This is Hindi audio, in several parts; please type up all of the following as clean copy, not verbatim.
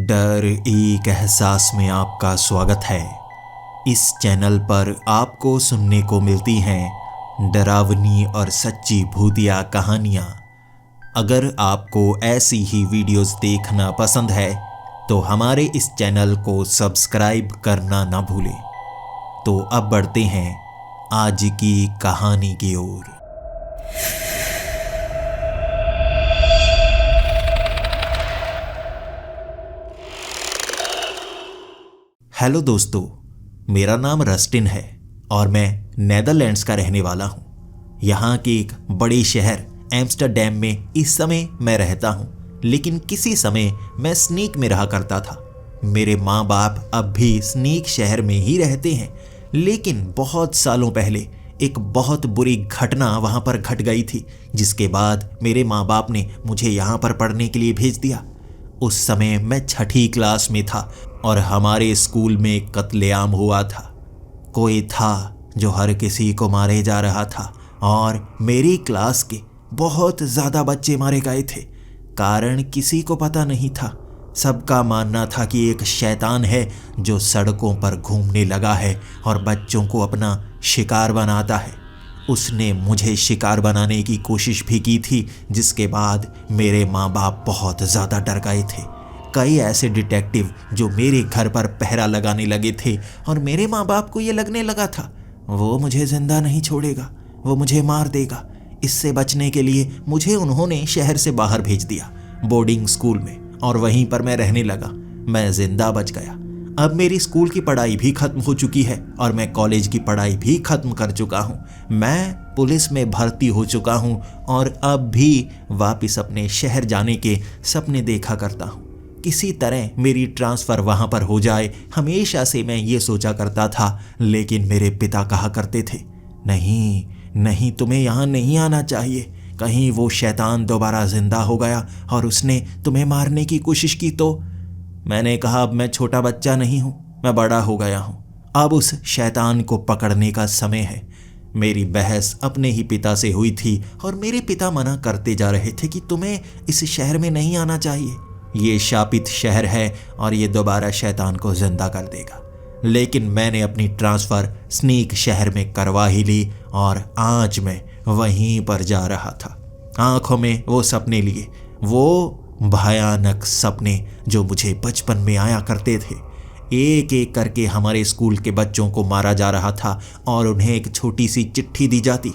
डर एक एहसास में आपका स्वागत है। इस चैनल पर आपको सुनने को मिलती हैं डरावनी और सच्ची भूतिया कहानियाँ। अगर आपको ऐसी ही वीडियोस देखना पसंद है तो हमारे इस चैनल को सब्सक्राइब करना ना भूलें। तो अब बढ़ते हैं आज की कहानी की ओर। हेलो दोस्तों, मेरा नाम रस्टिन है और मैं नेदरलैंड्स का रहने वाला हूँ। यहाँ के एक बड़े शहर एम्स्टरडैम में इस समय मैं रहता हूँ, लेकिन किसी समय मैं स्नीक में रहा करता था। मेरे माँ बाप अब भी स्नीक शहर में ही रहते हैं, लेकिन बहुत सालों पहले एक बहुत बुरी घटना वहाँ पर घट गई थी, जिसके बाद मेरे माँ बाप ने मुझे यहाँ पर पढ़ने के लिए भेज दिया। उस समय मैं छठी क्लास में था और हमारे स्कूल में कत्लेआम हुआ था। कोई था जो हर किसी को मारे जा रहा था और मेरी क्लास के बहुत ज़्यादा बच्चे मारे गए थे। कारण किसी को पता नहीं था। सबका मानना था कि एक शैतान है जो सड़कों पर घूमने लगा है और बच्चों को अपना शिकार बनाता है। उसने मुझे शिकार बनाने की कोशिश भी की थी, जिसके बाद मेरे माँ बाप बहुत ज़्यादा डर गए थे। कई ऐसे डिटेक्टिव जो मेरे घर पर पहरा लगाने लगे थे और मेरे माँ बाप को ये लगने लगा था वो मुझे जिंदा नहीं छोड़ेगा, वो मुझे मार देगा। इससे बचने के लिए मुझे उन्होंने शहर से बाहर भेज दिया बोर्डिंग स्कूल में, और वहीं पर मैं रहने लगा। मैं जिंदा बच गया। अब मेरी स्कूल की पढ़ाई भी खत्म हो चुकी है और मैं कॉलेज की पढ़ाई भी खत्म कर चुका हूँ। मैं पुलिस में भर्ती हो चुका हूँ और अब भी वापस अपने शहर जाने के सपने देखा करता हूँ। किसी तरह मेरी ट्रांसफ़र वहाँ पर हो जाए, हमेशा से मैं ये सोचा करता था। लेकिन मेरे पिता कहा करते थे, नहीं नहीं, तुम्हें यहाँ नहीं आना चाहिए। कहीं वो शैतान दोबारा जिंदा हो गया और उसने तुम्हें मारने की कोशिश की तो। मैंने कहा, अब मैं छोटा बच्चा नहीं हूँ, मैं बड़ा हो गया हूँ। अब उस शैतान को पकड़ने का समय है। मेरी बहस अपने ही पिता से हुई थी और मेरे पिता मना करते जा रहे थे कि तुम्हें इस शहर में नहीं आना चाहिए। ये शापित शहर है और ये दोबारा शैतान को जिंदा कर देगा। लेकिन मैंने अपनी ट्रांसफ़र स्नीक शहर में करवा ही ली और आज मैं वहीं पर जा रहा था। आंखों में वो सपने लिए, वो भयानक सपने जो मुझे बचपन में आया करते थे। एक एक करके हमारे स्कूल के बच्चों को मारा जा रहा था और उन्हें एक छोटी सी चिट्ठी दी जाती।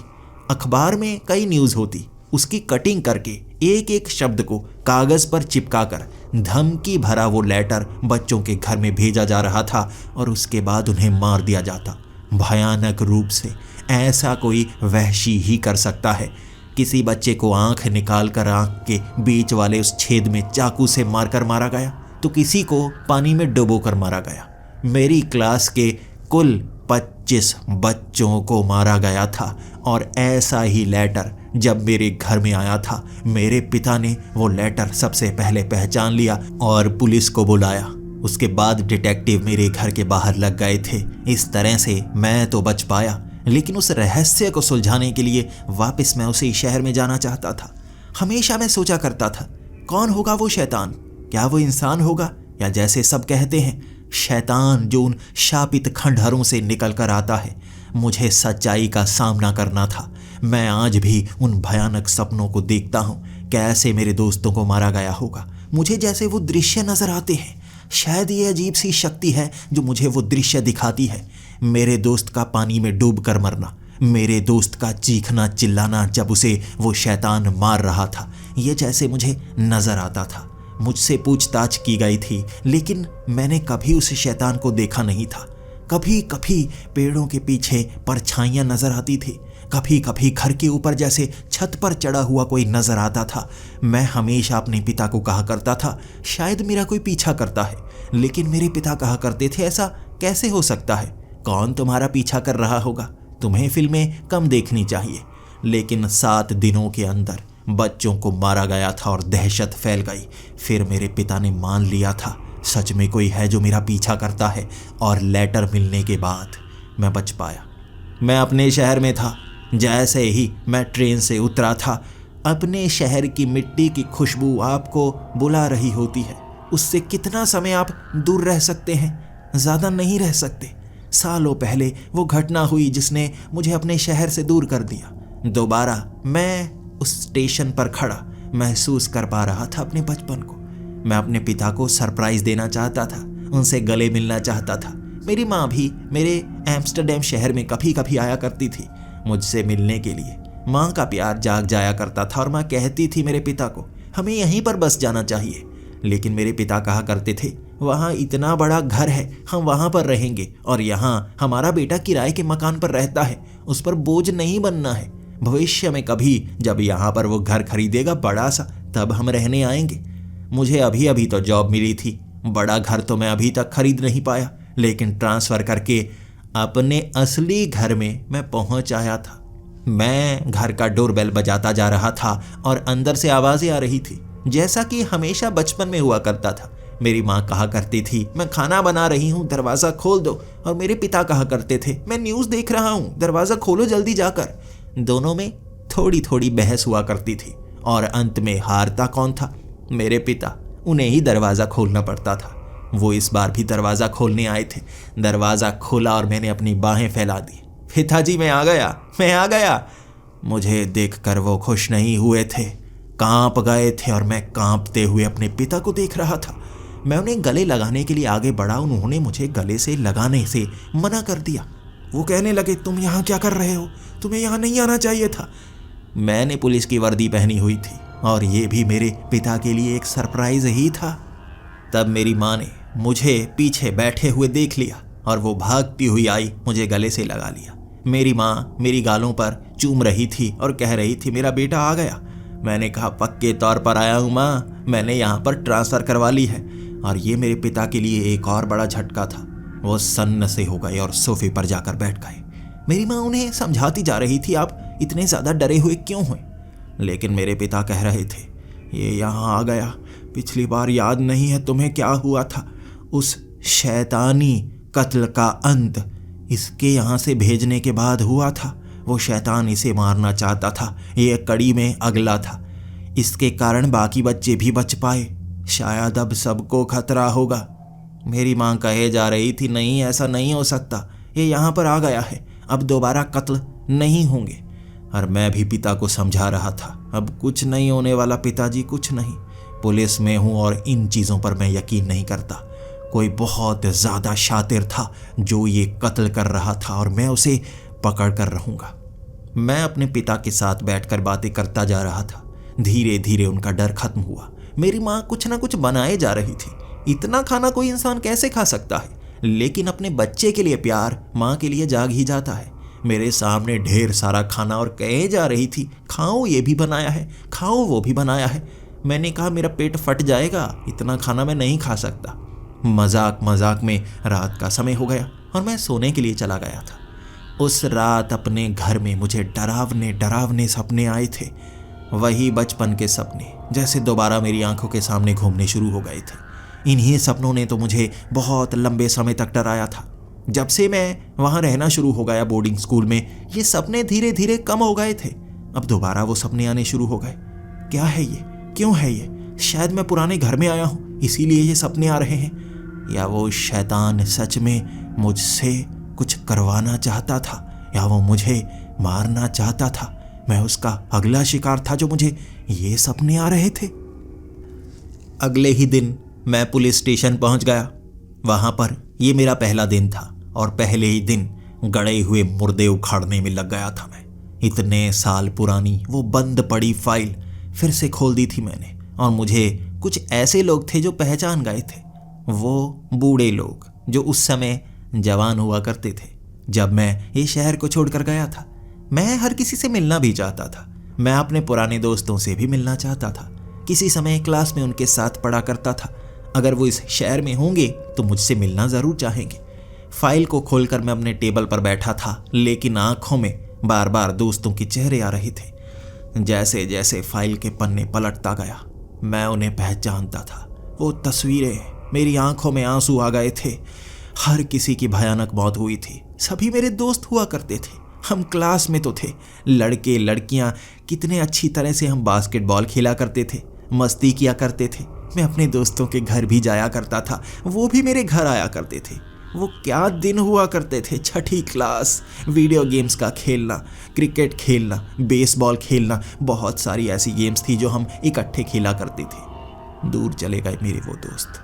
अखबार में कई न्यूज़ होती, उसकी कटिंग करके एक एक शब्द को कागज़ पर चिपकाकर धमकी भरा वो लेटर बच्चों के घर में भेजा जा रहा था और उसके बाद उन्हें मार दिया जाता भयानक रूप से। ऐसा कोई वहशी ही कर सकता है। किसी बच्चे को आंख निकाल कर आंख के बीच वाले उस छेद में चाकू से मारकर मारा गया, तो किसी को पानी में डुबोकर मारा गया। मेरी क्लास के कुल 25 बच्चों को मारा गया था और ऐसा ही लेटर जब मेरे घर में आया था, मेरे पिता ने वो लेटर सबसे पहले पहचान लिया और पुलिस को बुलाया। उसके बाद डिटेक्टिव मेरे घर के बाहर लग गए थे। इस तरह से मैं तो बच पाया, लेकिन उस रहस्य को सुलझाने के लिए वापस मैं उसी शहर में जाना चाहता था। हमेशा मैं सोचा करता था, कौन होगा वो शैतान? क्या वो इंसान होगा या जैसे सब कहते हैं शैतान जो उन शापित खंडहरों से निकल कर आता है? मुझे सच्चाई का सामना करना था। मैं आज भी उन भयानक सपनों को देखता हूँ, कैसे मेरे दोस्तों को मारा गया होगा। मुझे जैसे वो दृश्य नजर आते हैं। शायद ये अजीब सी शक्ति है जो मुझे वो दृश्य दिखाती है। मेरे दोस्त का पानी में डूब कर मरना, मेरे दोस्त का चीखना चिल्लाना जब उसे वो शैतान मार रहा था, ये जैसे मुझे नजर आता था। मुझसे पूछताछ की गई थी, लेकिन मैंने कभी उस शैतान को देखा नहीं था। कभी कभी पेड़ों के पीछे परछाइयाँ नजर आती थी, कभी कभी घर के ऊपर जैसे छत पर चढ़ा हुआ कोई नजर आता था। मैं हमेशा अपने पिता को कहा करता था, शायद मेरा कोई पीछा करता है। लेकिन मेरे पिता कहा करते थे, ऐसा कैसे हो सकता है? कौन तुम्हारा पीछा कर रहा होगा? तुम्हें फिल्में कम देखनी चाहिए। लेकिन 7 दिनों के अंदर बच्चों को मारा गया था और दहशत फैल गई। फिर मेरे पिता ने मान लिया था, सच में कोई है जो मेरा पीछा करता है, और लेटर मिलने के बाद मैं बच पाया। मैं अपने शहर में था। जैसे ही मैं ट्रेन से उतरा था, अपने शहर की मिट्टी की खुशबू आपको बुला रही होती है। उससे कितना समय आप दूर रह सकते हैं? ज़्यादा नहीं रह सकते। सालों पहले वो घटना हुई जिसने मुझे अपने शहर से दूर कर दिया। दोबारा मैं उस स्टेशन पर खड़ा महसूस कर पा रहा था अपने बचपन को। मैं अपने पिता को सरप्राइज देना चाहता था, उनसे गले मिलना चाहता था। मेरी माँ भी मेरे एम्स्टर्डम शहर में कभी कभी आया करती थी मुझसे मिलने के लिए। माँ का प्यार जाग जाया करता था और माँ कहती थी मेरे पिता को, हमें यहीं पर बस जाना चाहिए। लेकिन मेरे पिता कहा करते थे, वहाँ इतना बड़ा घर है, हम वहाँ पर रहेंगे, और यहाँ हमारा बेटा किराए के मकान पर रहता है, उस पर बोझ नहीं बनना है। भविष्य में कभी जब यहाँ पर वो घर खरीदेगा बड़ा सा, तब हम रहने आएंगे। मुझे अभी अभी तो जॉब मिली थी, बड़ा घर तो मैं अभी तक खरीद नहीं पाया, लेकिन ट्रांसफ़र करके अपने असली घर में मैं पहुँच आया था। मैं घर का डोरबेल बजाता जा रहा था और अंदर से आवाज़ें आ रही थी, जैसा कि हमेशा बचपन में हुआ करता था। मेरी माँ कहा करती थी, मैं खाना बना रही हूँ, दरवाज़ा खोल दो। और मेरे पिता कहा करते थे, मैं न्यूज़ देख रहा हूँ, दरवाज़ा खोलो जल्दी जाकर। दोनों में थोड़ी थोड़ी बहस हुआ करती थी और अंत में हारता कौन था? मेरे पिता। उन्हें ही दरवाज़ा खोलना पड़ता था। वो इस बार भी दरवाज़ा खोलने आए थे। दरवाज़ा खोला और मैंने अपनी बाहें फैला दी। पिताजी, मैं आ गया, मैं आ गया। मुझे देखकर वो खुश नहीं हुए थे, कांप गए थे, और मैं कांपते हुए अपने पिता को देख रहा था। मैं उन्हें गले लगाने के लिए आगे बढ़ा, उन्होंने मुझे गले से लगाने से मना कर दिया। वो कहने लगे, तुम यहाँ क्या कर रहे हो? तुम्हें यहाँ नहीं आना चाहिए था। मैंने पुलिस की वर्दी पहनी हुई थी और ये भी मेरे पिता के लिए एक सरप्राइज ही था। तब मेरी माँ ने मुझे पीछे बैठे हुए देख लिया और वो भागती हुई आई, मुझे गले से लगा लिया। मेरी माँ मेरी गालों पर चूम रही थी और कह रही थी, मेरा बेटा आ गया। मैंने कहा, पक्के तौर पर आया हूँ माँ, मैंने यहाँ पर ट्रांसफ़र करवा ली है। और ये मेरे पिता के लिए एक और बड़ा झटका था। वो सन्न से हो गए और सोफे पर जाकर बैठ गए। मेरी माँ उन्हें समझाती जा रही थी, आप इतने ज़्यादा डरे हुए क्यों हुए? लेकिन मेरे पिता कह रहे थे, ये यहाँ आ गया, पिछली बार याद नहीं है तुम्हें क्या हुआ था? उस शैतानी कत्ल का अंत इसके यहाँ से भेजने के बाद हुआ था। वो शैतान इसे मारना चाहता था, ये कड़ी में अगला था। इसके कारण बाकी बच्चे भी बच पाए, शायद अब सबको खतरा होगा। मेरी माँ कहे जा रही थी, नहीं ऐसा नहीं हो सकता, ये यहाँ पर आ गया है, अब दोबारा कत्ल नहीं होंगे। और मैं भी पिता को समझा रहा था, अब कुछ नहीं होने वाला पिताजी, कुछ नहीं। पुलिस में हूँ और इन चीज़ों पर मैं यकीन नहीं करता। कोई बहुत ज़्यादा शातिर था जो ये कत्ल कर रहा था और मैं उसे पकड़ कर रहूँगा। मैं अपने पिता के साथ बैठकर बातें करता जा रहा था। धीरे धीरे उनका डर खत्म हुआ। मेरी माँ कुछ ना कुछ बनाए जा रही थी। इतना खाना कोई इंसान कैसे खा सकता है? लेकिन अपने बच्चे के लिए प्यार माँ के लिए जाग ही जाता है। मेरे सामने ढेर सारा खाना और कहे जा रही थी, खाओ ये भी बनाया है, खाओ वो भी बनाया है। मैंने कहा, मेरा पेट फट जाएगा, इतना खाना मैं नहीं खा सकता। मजाक मजाक में रात का समय हो गया और मैं सोने के लिए चला गया था। उस रात अपने घर में मुझे डरावने डरावने सपने आए थे। वही बचपन के सपने जैसे दोबारा मेरी आंखों के सामने घूमने शुरू हो गए थे। इन्हीं सपनों ने तो मुझे बहुत लंबे समय तक डराया था। जब से मैं वहाँ रहना शुरू हो गया बोर्डिंग स्कूल में, ये सपने धीरे धीरे कम हो गए थे। अब दोबारा वो सपने आने शुरू हो गए। क्या है ये? क्यों है ये? शायद मैं पुराने घर में आया हूँ, इसीलिए ये सपने आ रहे हैं। या वो शैतान सच में मुझसे कुछ करवाना चाहता था, या वो मुझे मारना चाहता था। मैं उसका अगला शिकार था जो मुझे ये सपने आ रहे थे। अगले ही दिन मैं पुलिस स्टेशन पहुंच गया। वहां पर ये मेरा पहला दिन था और पहले ही दिन गड़े हुए मुर्दे उखाड़ने में लग गया था मैं। इतने साल पुरानी वो बंद पड़ी फाइल फिर से खोल दी थी मैंने, और मुझे कुछ ऐसे लोग थे जो पहचान गए थे। वो बूढ़े लोग जो उस समय जवान हुआ करते थे जब मैं ये शहर को छोड़कर गया था। मैं हर किसी से मिलना भी चाहता था। मैं अपने पुराने दोस्तों से भी मिलना चाहता था। किसी समय क्लास में उनके साथ पढ़ा करता था। अगर वो इस शहर में होंगे तो मुझसे मिलना ज़रूर चाहेंगे। फाइल को खोलकर मैं अपने टेबल पर बैठा था, लेकिन आंखों में बार बार दोस्तों के चेहरे आ रहे थे। जैसे जैसे फाइल के पन्ने पलटता गया मैं उन्हें पहचानता था। वो तस्वीरें, मेरी आंखों में आंसू आ गए थे। हर किसी की भयानक मौत हुई थी। सभी मेरे दोस्त हुआ करते थे। हम क्लास में तो थे, लड़के लड़कियां, कितने अच्छी तरह से हम बास्केटबॉल खेला करते थे, मस्ती किया करते थे। मैं अपने दोस्तों के घर भी जाया करता था, वो भी मेरे घर आया करते थे। वो क्या दिन हुआ करते थे। छठी क्लास, वीडियो गेम्स का खेलना, क्रिकेट खेलना, बेसबॉल खेलना, बहुत सारी ऐसी गेम्स थी जो हम इकट्ठे खेला करते थे। दूर चले गए मेरे वो दोस्त।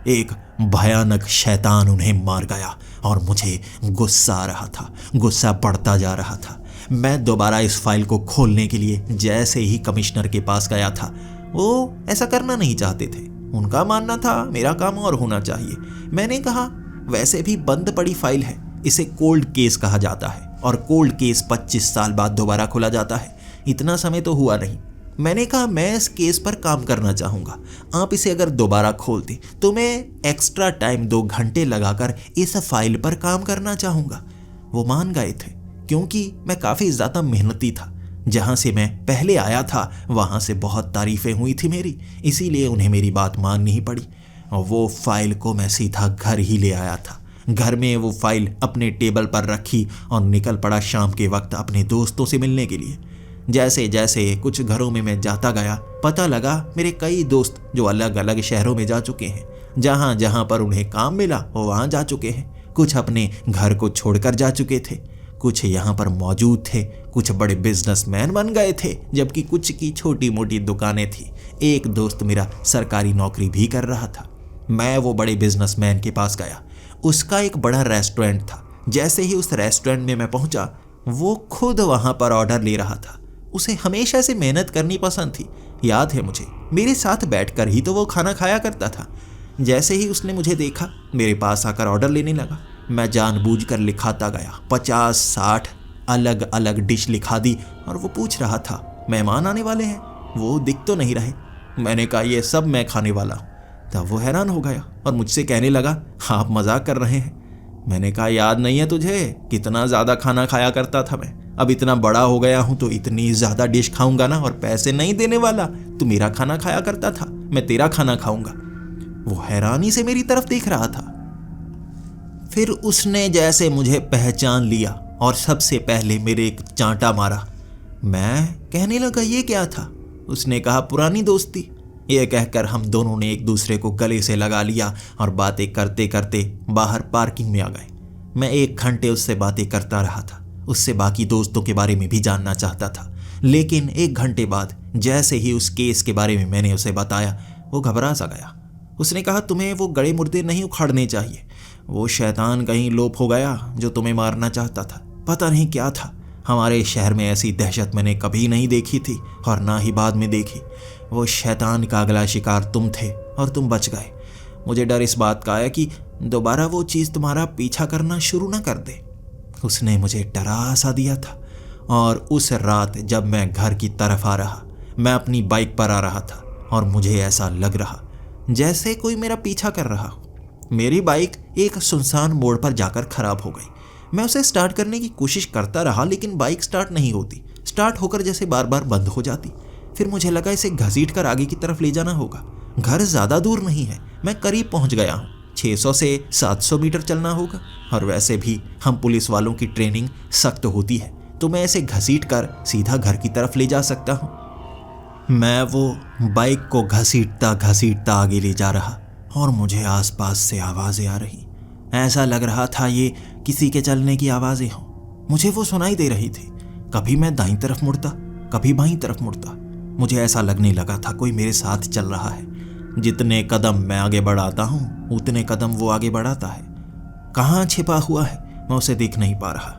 एक भयानक शैतान उन्हें मार गया और मुझे गुस्सा आ रहा था। गुस्सा बढ़ता जा रहा था। मैं दोबारा इस फाइल को खोलने के लिए जैसे ही कमिश्नर के पास गया था, वो ऐसा करना नहीं चाहते थे। उनका मानना था मेरा काम और होना चाहिए। मैंने कहा, वैसे भी बंद पड़ी फाइल है, इसे कोल्ड केस कहा जाता है और कोल्ड केस 25 साल बाद दोबारा खोला जाता है। इतना समय तो हुआ नहीं। मैंने कहा, मैं इस केस पर काम करना चाहूँगा। आप इसे अगर दोबारा खोलते तो मैं एक्स्ट्रा टाइम 2 घंटे लगाकर इस फाइल पर काम करना चाहूँगा। वो मान गए थे क्योंकि मैं काफ़ी ज़्यादा मेहनती था। जहाँ से मैं पहले आया था वहाँ से बहुत तारीफ़ें हुई थी मेरी, इसीलिए उन्हें मेरी बात माननी ही पड़ी। और वो फाइल को मैं सीधा घर ही ले आया था। घर में वो फाइल अपने टेबल पर रखी और निकल पड़ा शाम के वक्त अपने दोस्तों से मिलने के लिए। जैसे जैसे कुछ घरों में मैं जाता गया, पता लगा मेरे कई दोस्त जो अलग अलग शहरों में जा चुके हैं। जहाँ जहाँ पर उन्हें काम मिला वो वहाँ जा चुके हैं। कुछ अपने घर को छोड़कर जा चुके थे, कुछ यहाँ पर मौजूद थे, कुछ बड़े बिजनेसमैन बन गए थे, जबकि कुछ की छोटी मोटी दुकानें थी। एक दोस्त मेरा सरकारी नौकरी भी कर रहा था। मैं वो बड़े बिजनेसमैन के पास गया। उसका एक बड़ा रेस्टोरेंट था। जैसे ही उस रेस्टोरेंट में मैं पहुंचा, वो खुद वहां पर ऑर्डर ले रहा था। उसे हमेशा से मेहनत करनी पसंद थी। याद है मुझे, मेरे साथ बैठकर ही तो वो खाना खाया करता था। जैसे ही उसने मुझे देखा, मेरे पास आकर ऑर्डर लेने लगा। मैं जानबूझकर लिखाता गया। 50-60 अलग अलग डिश लिखा दी और वो पूछ रहा था, मेहमान आने वाले हैं? वो दिख तो नहीं रहे। मैंने कहा, ये सब मैं खाने वाला हूँ। तब वो हैरान हो गया और मुझसे कहने लगा, आप मजाक कर रहे हैं। मैंने कहा, याद नहीं है तुझे कितना ज़्यादा खाना खाया करता था मैं? अब इतना बड़ा हो गया हूँ तो इतनी ज़्यादा डिश खाऊंगा ना, और पैसे नहीं देने वाला। तू मेरा खाना खाया करता था, मैं तेरा खाना खाऊंगा। वो हैरानी से मेरी तरफ देख रहा था। फिर उसने जैसे मुझे पहचान लिया और सबसे पहले मेरे एक चांटा मारा। मैं कहने लगा, ये क्या था? उसने कहा, पुरानी दोस्ती। यह कहकर हम दोनों ने एक दूसरे को गले से लगा लिया और बातें करते करते बाहर पार्किंग में आ गए। मैं 1 घंटे उससे बातें करता रहा था। उससे बाकी दोस्तों के बारे में भी जानना चाहता था। लेकिन 1 घंटे बाद जैसे ही उस केस के बारे में मैंने उसे बताया, वो घबरा सा गया। उसने कहा, तुम्हें वो गड़े मुर्दे नहीं उखाड़ने चाहिए। वो शैतान कहीं लोप हो गया जो तुम्हें मारना चाहता था। पता नहीं क्या था। हमारे शहर में ऐसी दहशत मैंने कभी नहीं देखी थी और ना ही बाद में देखी। वो शैतान का अगला शिकार तुम थे और तुम बच गए। मुझे डर इस बात का है कि दोबारा वो चीज़ तुम्हारा पीछा करना शुरू ना कर दे। उसने मुझे डरा सा दिया था। और उस रात जब मैं घर की तरफ आ रहा, मैं अपनी बाइक पर आ रहा था और मुझे ऐसा लग रहा जैसे कोई मेरा पीछा कर रहा हो। मेरी बाइक एक सुनसान मोड़ पर जाकर खराब हो गई। मैं उसे स्टार्ट करने की कोशिश करता रहा, लेकिन बाइक स्टार्ट नहीं होती। स्टार्ट होकर जैसे बार बार बंद हो जाती। फिर मुझे लगा इसे घसीट कर आगे की तरफ ले जाना होगा। घर ज़्यादा दूर नहीं है, मैं करीब पहुंच गया हूँ। 600 से 700 मीटर चलना होगा। और वैसे भी हम पुलिस वालों की ट्रेनिंग सख्त होती है, तो मैं इसे घसीट कर सीधा घर की तरफ ले जा सकता हूँ। मैं वो बाइक को घसीटता घसीटता आगे ले जा रहा और मुझे आसपास से आवाज़ें आ रही। ऐसा लग रहा था ये किसी के चलने की आवाज़ें हों। मुझे वो सुनाई दे रही थी। कभी मैं दाईं तरफ मुड़ता, कभी बाईं तरफ मुड़ता। मुझे ऐसा लगने लगा था कोई मेरे साथ चल रहा है। जितने कदम मैं आगे बढ़ाता हूँ, उतने कदम वो आगे बढ़ाता है। कहाँ छिपा हुआ है, मैं उसे देख नहीं पा रहा।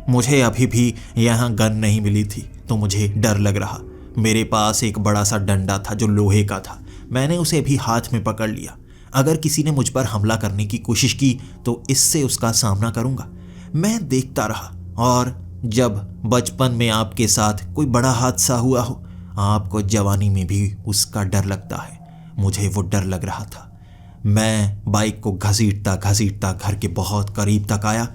मुझे अभी भी यहाँ गन नहीं मिली थी, तो मुझे डर लग रहा। मेरे पास एक बड़ा सा डंडा था जो लोहे का था। मैंने उसे भी हाथ में पकड़ लिया। अगर किसी ने मुझ पर हमला करने की कोशिश की तो इससे उसका सामना करूंगा। मैं देखता रहा। और जब बचपन में आपके साथ कोई बड़ा हादसा हुआ हो, आपको जवानी में भी उसका डर लगता है। मुझे वो डर लग रहा था। मैं बाइक को घसीटता घसीटता घर के बहुत करीब तक आया।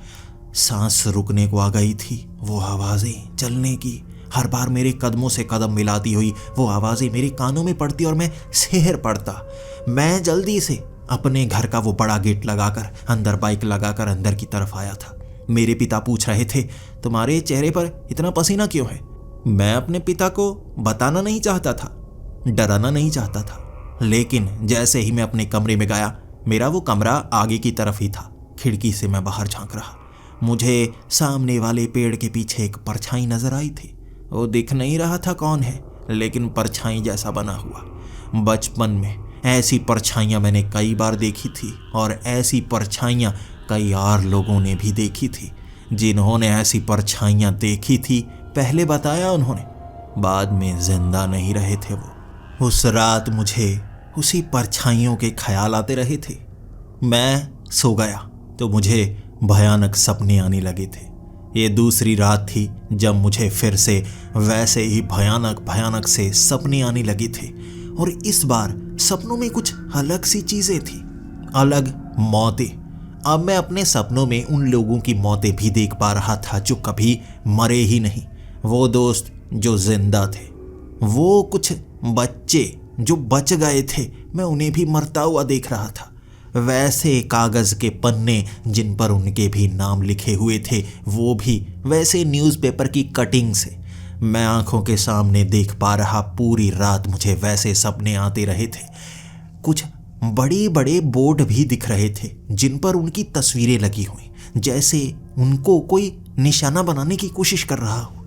सांस रुकने को आ गई थी। वो आवाज़ें चलने की, हर बार मेरे कदमों से कदम मिलाती हुई वो आवाज़ें मेरे कानों में पड़ती और मैं शहर पड़ता। मैं जल्दी से अपने घर का वो बड़ा गेट लगाकर अंदर बाइक लगाकर अंदर की तरफ आया था। मेरे पिता पूछ रहे थे, तुम्हारे चेहरे पर इतना पसीना क्यों है? मैं अपने पिता को बताना नहीं चाहता था, डराना नहीं चाहता था। लेकिन जैसे ही मैं अपने कमरे में गया, मेरा वो कमरा आगे की तरफ ही था। खिड़की से मैं बाहर झांक रहा। मुझे सामने वाले पेड़ के पीछे एक परछाई नजर आई थी। वो दिख नहीं रहा था कौन है, लेकिन परछाई जैसा बना हुआ। बचपन में ऐसी परछाइयाँ मैंने कई बार देखी थी और ऐसी परछाइयाँ कई और लोगों ने भी देखी थी। जिन्होंने ऐसी परछाइयाँ देखी थी, पहले बताया उन्होंने, बाद में जिंदा नहीं रहे थे वो। उस रात मुझे उसी परछाइयों के ख्याल आते रहे थे। मैं सो गया तो मुझे भयानक सपने आने लगे थे। ये दूसरी रात थी जब मुझे फिर से वैसे ही भयानक भयानक से सपने आने लगे थे, और इस बार सपनों में कुछ अलग सी चीजें थी, अलग मौतें। अब मैं अपने सपनों में उन लोगों की मौतें भी देख पा रहा था जो कभी मरे ही नहीं, वो दोस्त जो जिंदा थे, वो कुछ बच्चे जो बच गए थे, मैं उन्हें भी मरता हुआ देख रहा था। वैसे कागज के पन्ने जिन पर उनके भी नाम लिखे हुए थे, वो भी वैसे न्यूज़पेपर की कटिंग से मैं आंखों के सामने देख पा रहा। पूरी रात मुझे वैसे सपने आते रहे थे। कुछ बड़े बड़े बोर्ड भी दिख रहे थे जिन पर उनकी तस्वीरें लगी हुई, जैसे उनको कोई निशाना बनाने की कोशिश कर रहा हो।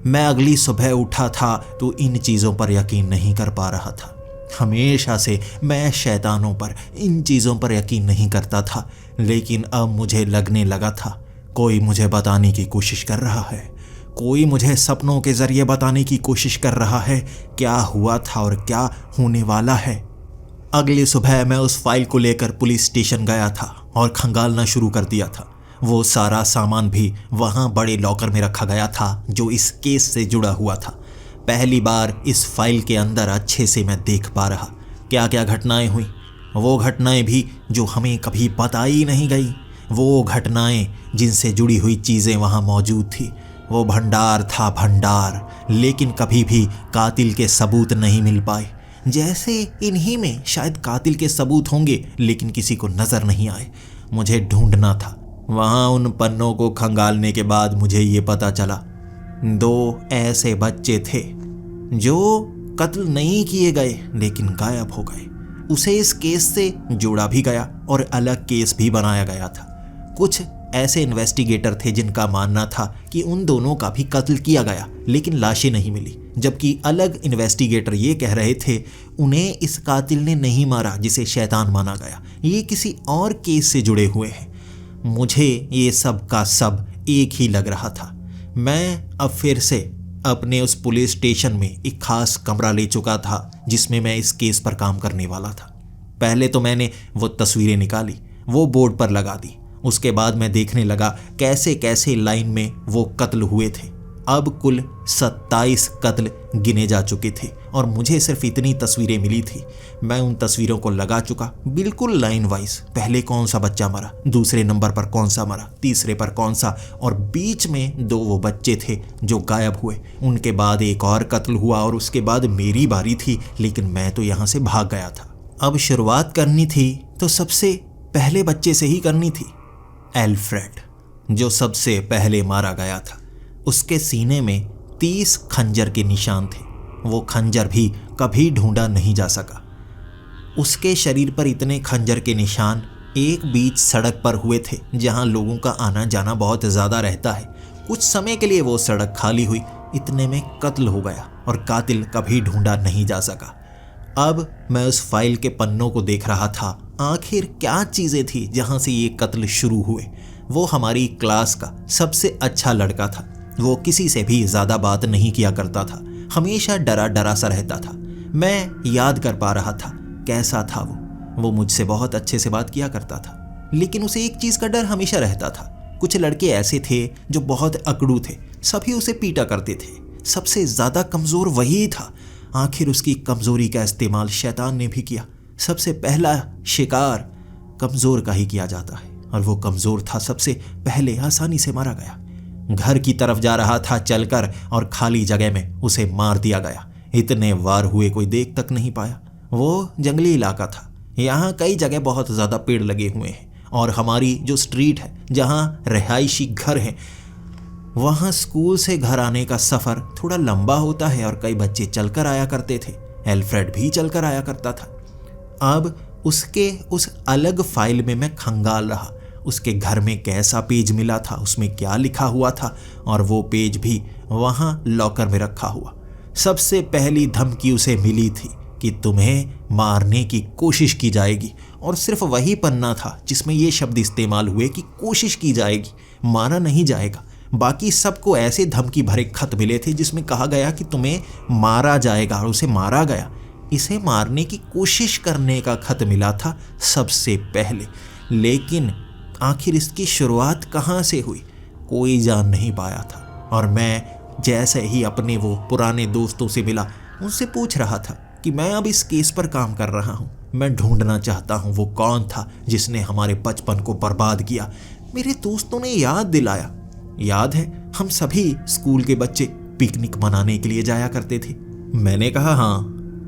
मैं अगली सुबह उठा था तो इन चीज़ों पर यकीन नहीं कर पा रहा था। हमेशा से मैं शैतानों पर, इन चीज़ों पर यकीन नहीं करता था, लेकिन अब मुझे लगने लगा था कोई मुझे बताने की कोशिश कर रहा है। कोई मुझे सपनों के जरिए बताने की कोशिश कर रहा है क्या हुआ था और क्या होने वाला है। अगली सुबह मैं उस फाइल को लेकर पुलिस स्टेशन गया था और खंगालना शुरू कर दिया था। वो सारा सामान भी वहाँ बड़े लॉकर में रखा गया था जो इस केस से जुड़ा हुआ था। पहली बार इस फाइल के अंदर अच्छे से मैं देख पा रहा क्या क्या घटनाएं हुई, वो घटनाएं भी जो हमें कभी बताई नहीं गई, वो घटनाएं जिनसे जुड़ी हुई चीज़ें वहाँ मौजूद थी। वो भंडार था भंडार, लेकिन कभी भी कातिल के सबूत नहीं मिल पाए। जैसे इन्हीं में शायद कातिल के सबूत होंगे, लेकिन किसी को नज़र नहीं आए। मुझे ढूंढना था। वहाँ उन पन्नों को खंगालने के बाद मुझे ये पता चला 2 ऐसे बच्चे थे जो कत्ल नहीं किए गए लेकिन गायब हो गए। उसे इस केस से जोड़ा भी गया और अलग केस भी बनाया गया था। कुछ ऐसे इन्वेस्टिगेटर थे जिनका मानना था कि उन दोनों का भी कत्ल किया गया, लेकिन लाशें नहीं मिली, जबकि अलग इन्वेस्टिगेटर ये कह रहे थे उन्हें इस कातिल ने नहीं मारा जिसे शैतान माना गया, ये किसी और केस से जुड़े हुए हैं। मुझे ये सब का सब एक ही लग रहा था। मैं अब फिर से अपने उस पुलिस स्टेशन में एक खास कमरा ले चुका था जिसमें मैं इस केस पर काम करने वाला था। पहले तो मैंने वो तस्वीरें निकाली, वो बोर्ड पर लगा दी। उसके बाद मैं देखने लगा कैसे कैसे लाइन में वो कत्ल हुए थे। अब कुल 27 कत्ल गिने जा चुके थे और मुझे सिर्फ इतनी तस्वीरें मिली थी। मैं उन तस्वीरों को लगा चुका बिल्कुल लाइन वाइज। पहले कौन सा बच्चा मरा, दूसरे नंबर पर कौन सा मरा, तीसरे पर कौन सा, और बीच में 2 वो बच्चे थे जो गायब हुए। उनके बाद एक और कत्ल हुआ और उसके बाद मेरी बारी थी, लेकिन मैं तो यहाँ से भाग गया था। अब शुरुआत करनी थी तो सबसे पहले बच्चे से ही करनी थी। एल्फ्रेड, जो सबसे पहले मारा गया था। उसके सीने में 30 खंजर के निशान थे। वो खंजर भी कभी ढूंढा नहीं जा सका। उसके शरीर पर इतने खंजर के निशान एक बीच सड़क पर हुए थे जहां लोगों का आना जाना बहुत ज़्यादा रहता है। कुछ समय के लिए वो सड़क खाली हुई, इतने में कत्ल हो गया और कातिल कभी ढूंढा नहीं जा सका। अब मैं उस फाइल के पन्नों को देख रहा था। आखिर क्या चीज़ें थी जहां से ये कत्ल शुरू हुए। वो हमारी क्लास का सबसे अच्छा लड़का था। वो किसी से भी ज़्यादा बात नहीं किया करता था, हमेशा डरा डरा सा रहता था। मैं याद कर पा रहा था कैसा था वो मुझसे बहुत अच्छे से बात किया करता था, लेकिन उसे एक चीज़ का डर हमेशा रहता था। कुछ लड़के ऐसे थे जो बहुत अकड़ू थे, सभी उसे पीटा करते थे। सबसे ज़्यादा कमज़ोर वही था। आखिर उसकी कमज़ोरी का इस्तेमाल शैतान ने भी किया। सबसे पहला शिकार कमज़ोर का ही किया जाता है, और वो कमज़ोर था सबसे पहले आसानी से मारा गया। घर की तरफ जा रहा था चलकर और खाली जगह में उसे मार दिया गया। इतने वार हुए कोई देख तक नहीं पाया। वो जंगली इलाका था, यहाँ कई जगह बहुत ज़्यादा पेड़ लगे हुए हैं, और हमारी जो स्ट्रीट है जहाँ रिहायशी घर हैं, वहाँ स्कूल से घर आने का सफ़र थोड़ा लंबा होता है और कई बच्चे चलकर आया करते थे। एल्फ्रेड भी चलकर आया करता था। अब उसके उस अलग फाइल में मैं खंगाल रहा। उसके घर में कैसा पेज मिला था, उसमें क्या लिखा हुआ था, और वो पेज भी वहाँ लॉकर में रखा हुआ। सबसे पहली धमकी उसे मिली थी कि तुम्हें मारने की कोशिश की जाएगी, और सिर्फ वही पन्ना था जिसमें ये शब्द इस्तेमाल हुए कि कोशिश की जाएगी, मारा नहीं जाएगा। बाकी सबको ऐसे धमकी भरे खत मिले थे जिसमें कहा गया कि तुम्हें मारा जाएगा, और उसे मारा गया। इसे मारने की कोशिश करने का खत मिला था सबसे पहले, लेकिन आखिर इसकी शुरुआत कहाँ से हुई कोई जान नहीं पाया था। और मैं जैसे ही अपने वो पुराने दोस्तों से मिला, उनसे पूछ रहा था कि मैं अब इस केस पर काम कर रहा हूँ, मैं ढूंढना चाहता हूँ वो कौन था जिसने हमारे बचपन को बर्बाद किया। मेरे दोस्तों ने याद दिलाया, याद है हम सभी स्कूल के बच्चे पिकनिक मनाने के लिए जाया करते थे। मैंने कहा हाँ,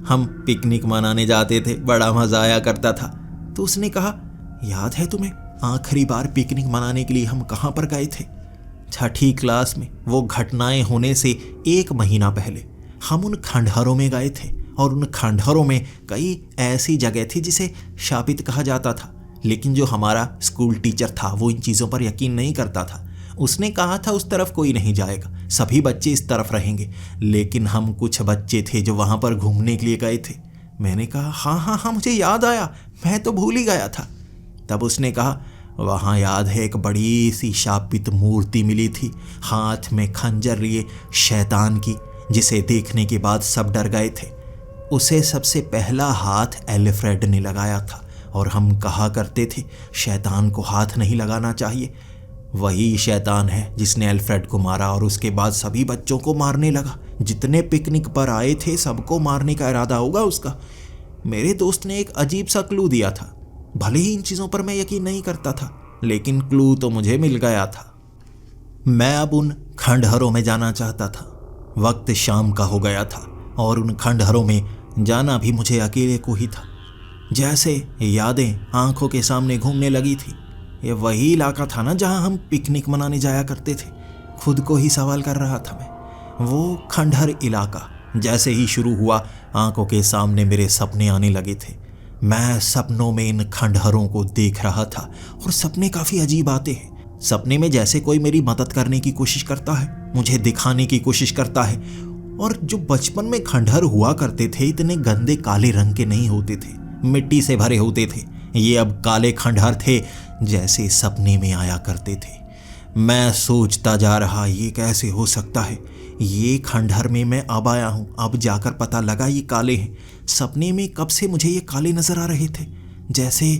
हम पिकनिक मनाने जाते थे, बड़ा मजा आया करता था। तो उसने कहा, याद है तुम्हें आखिरी बार पिकनिक मनाने के लिए हम कहाँ पर गए थे? 6ठी क्लास में। वो घटनाएं होने से 1 महीना पहले हम उन खंडहरों में गए थे, और उन खंडहरों में कई ऐसी जगह थी जिसे शापित कहा जाता था। लेकिन जो हमारा स्कूल टीचर था वो इन चीज़ों पर यकीन नहीं करता था। उसने कहा था उस तरफ कोई नहीं जाएगा, सभी बच्चे इस तरफ रहेंगे। लेकिन हम कुछ बच्चे थे जो वहाँ पर घूमने के लिए गए थे। मैंने कहा हाँ हाँ हाँ, मुझे याद आया, मैं तो भूल ही गया था। तब उसने कहा, वहाँ याद है एक बड़ी सी शापित मूर्ति मिली थी, हाथ में खंजर लिए, शैतान की, जिसे देखने के बाद सब डर गए थे। उसे सबसे पहला हाथ एल्फ्रेड ने लगाया था, और हम कहा करते थे शैतान को हाथ नहीं लगाना चाहिए। वही शैतान है जिसने एल्फ्रेड को मारा, और उसके बाद सभी बच्चों को मारने लगा। जितने पिकनिक पर आए थे सबको मारने का इरादा होगा उसका। मेरे दोस्त ने एक अजीब सा क्लू दिया था। भले ही इन चीज़ों पर मैं यकीन नहीं करता था, लेकिन क्लू तो मुझे मिल गया था। मैं अब उन खंडहरों में जाना चाहता था। वक्त शाम का हो गया था, और उन खंडहरों में जाना भी मुझे अकेले को ही था। जैसे यादें आंखों के सामने घूमने लगी थी। ये वही इलाका था ना जहां हम पिकनिक मनाने जाया करते थे। खुद को ही सवाल कर रहा था मैं। वो खंडहर इलाका जैसे ही शुरू हुआ, आंखों के सामने मेरे सपने आने लगे थे। मैं सपनों में इन खंडहरों को देख रहा था, और सपने काफ़ी अजीब आते हैं। सपने में जैसे कोई मेरी मदद करने की कोशिश करता है, मुझे दिखाने की कोशिश करता है। और जो बचपन में खंडहर हुआ करते थे इतने गंदे काले रंग के नहीं होते थे, मिट्टी से भरे होते थे। ये अब काले खंडहर थे जैसे सपने में आया करते थे। मैं सोचता जा रहा, ये कैसे हो सकता है? ये खंडहर में मैं अब आया हूँ, अब जाकर पता लगा ये काले हैं। सपने में कब से मुझे ये काले नजर आ रहे थे, जैसे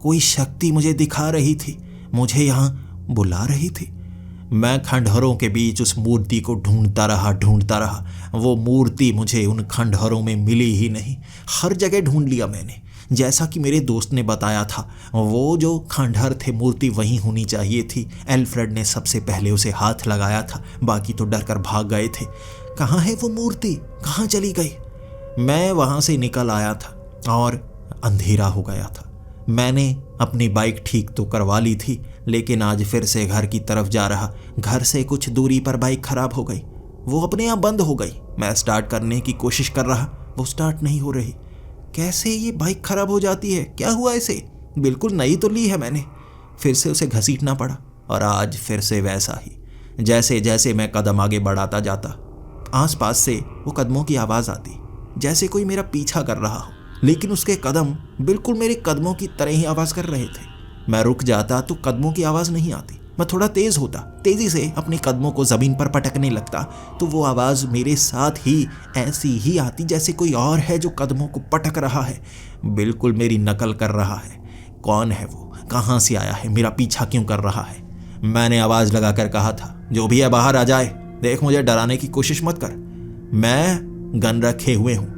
कोई शक्ति मुझे दिखा रही थी, मुझे यहाँ बुला रही थी। मैं खंडहरों के बीच उस मूर्ति को ढूंढता रहा। वो मूर्ति मुझे उन खंडहरों में मिली ही नहीं। हर जगह ढूंढ लिया मैंने, जैसा कि मेरे दोस्त ने बताया था। वो जो खंडहर थे मूर्ति वहीं होनी चाहिए थी। एल्फ्रेड ने सबसे पहले उसे हाथ लगाया था, बाकी तो डर कर भाग गए थे। कहाँ है वो मूर्ति, कहाँ चली गई? मैं वहाँ से निकल आया था और अंधेरा हो गया था। मैंने अपनी बाइक ठीक तो करवा ली थी, लेकिन आज फिर से घर की तरफ जा रहा। घर से कुछ दूरी पर बाइक खराब हो गई, वो अपने आप बंद हो गई। मैं स्टार्ट करने की कोशिश कर रहा, वो स्टार्ट नहीं हो रही। कैसे ये बाइक खराब हो जाती है? क्या हुआ इसे? बिल्कुल नई तो ली है मैंने। फिर से उसे घसीटना पड़ा, और आज फिर से वैसा ही। जैसे जैसे मैं कदम आगे बढ़ाता जाता, आसपास से वो कदमों की आवाज़ आती, जैसे कोई मेरा पीछा कर रहा हो, लेकिन उसके कदम बिल्कुल मेरे कदमों की तरह ही आवाज़ कर रहे थे। मैं रुक जाता तो कदमों की आवाज़ नहीं आती। मैं थोड़ा तेज़ होता, तेज़ी से अपने कदमों को ज़मीन पर पटकने लगता, तो वो आवाज़ मेरे साथ ही ऐसी ही आती जैसे कोई और है जो कदमों को पटक रहा है, बिल्कुल मेरी नकल कर रहा है। कौन है वो? कहाँ से आया है? मेरा पीछा क्यों कर रहा है? मैंने आवाज़ लगाकर कहा था, जो भी है बाहर आ जाए, देख मुझे डराने की कोशिश मत कर। मैं गन रखे हुए हूँ।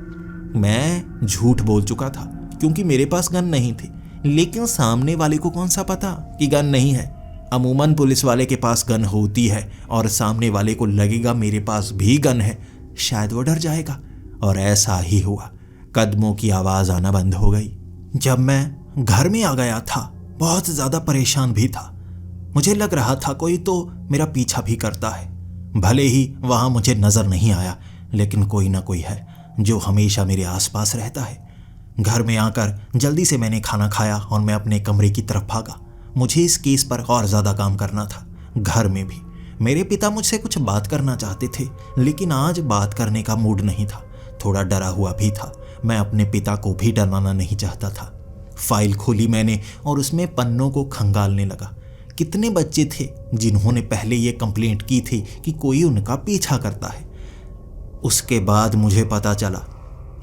मैं झूठ बोल चुका था क्योंकि मेरे पास गन नहीं थी, लेकिन सामने वाले को कौन सा पता कि गन नहीं है। अमूमन पुलिस वाले के पास गन होती है और सामने वाले को लगेगा मेरे पास भी गन है, शायद वो डर जाएगा। और ऐसा ही हुआ, कदमों की आवाज़ आना बंद हो गई। जब मैं घर में आ गया था, बहुत ज़्यादा परेशान भी था। मुझे लग रहा था कोई तो मेरा पीछा भी करता है। भले ही वहाँ मुझे नज़र नहीं आया, लेकिन कोई ना कोई है जो हमेशा मेरे आसपास रहता है। घर में आकर जल्दी से मैंने खाना खाया और मैं अपने कमरे की तरफ भागा। मुझे इस केस पर और ज़्यादा काम करना था। घर में भी मेरे पिता मुझसे कुछ बात करना चाहते थे, लेकिन आज बात करने का मूड नहीं था। थोड़ा डरा हुआ भी था। मैं अपने पिता को भी डराना नहीं चाहता था। फाइल खोली मैंने और उसमें पन्नों को खंगालने लगा। कितने बच्चे थे जिन्होंने पहले ये कंप्लेंट की थी कि कोई उनका पीछा करता है। उसके बाद मुझे पता चला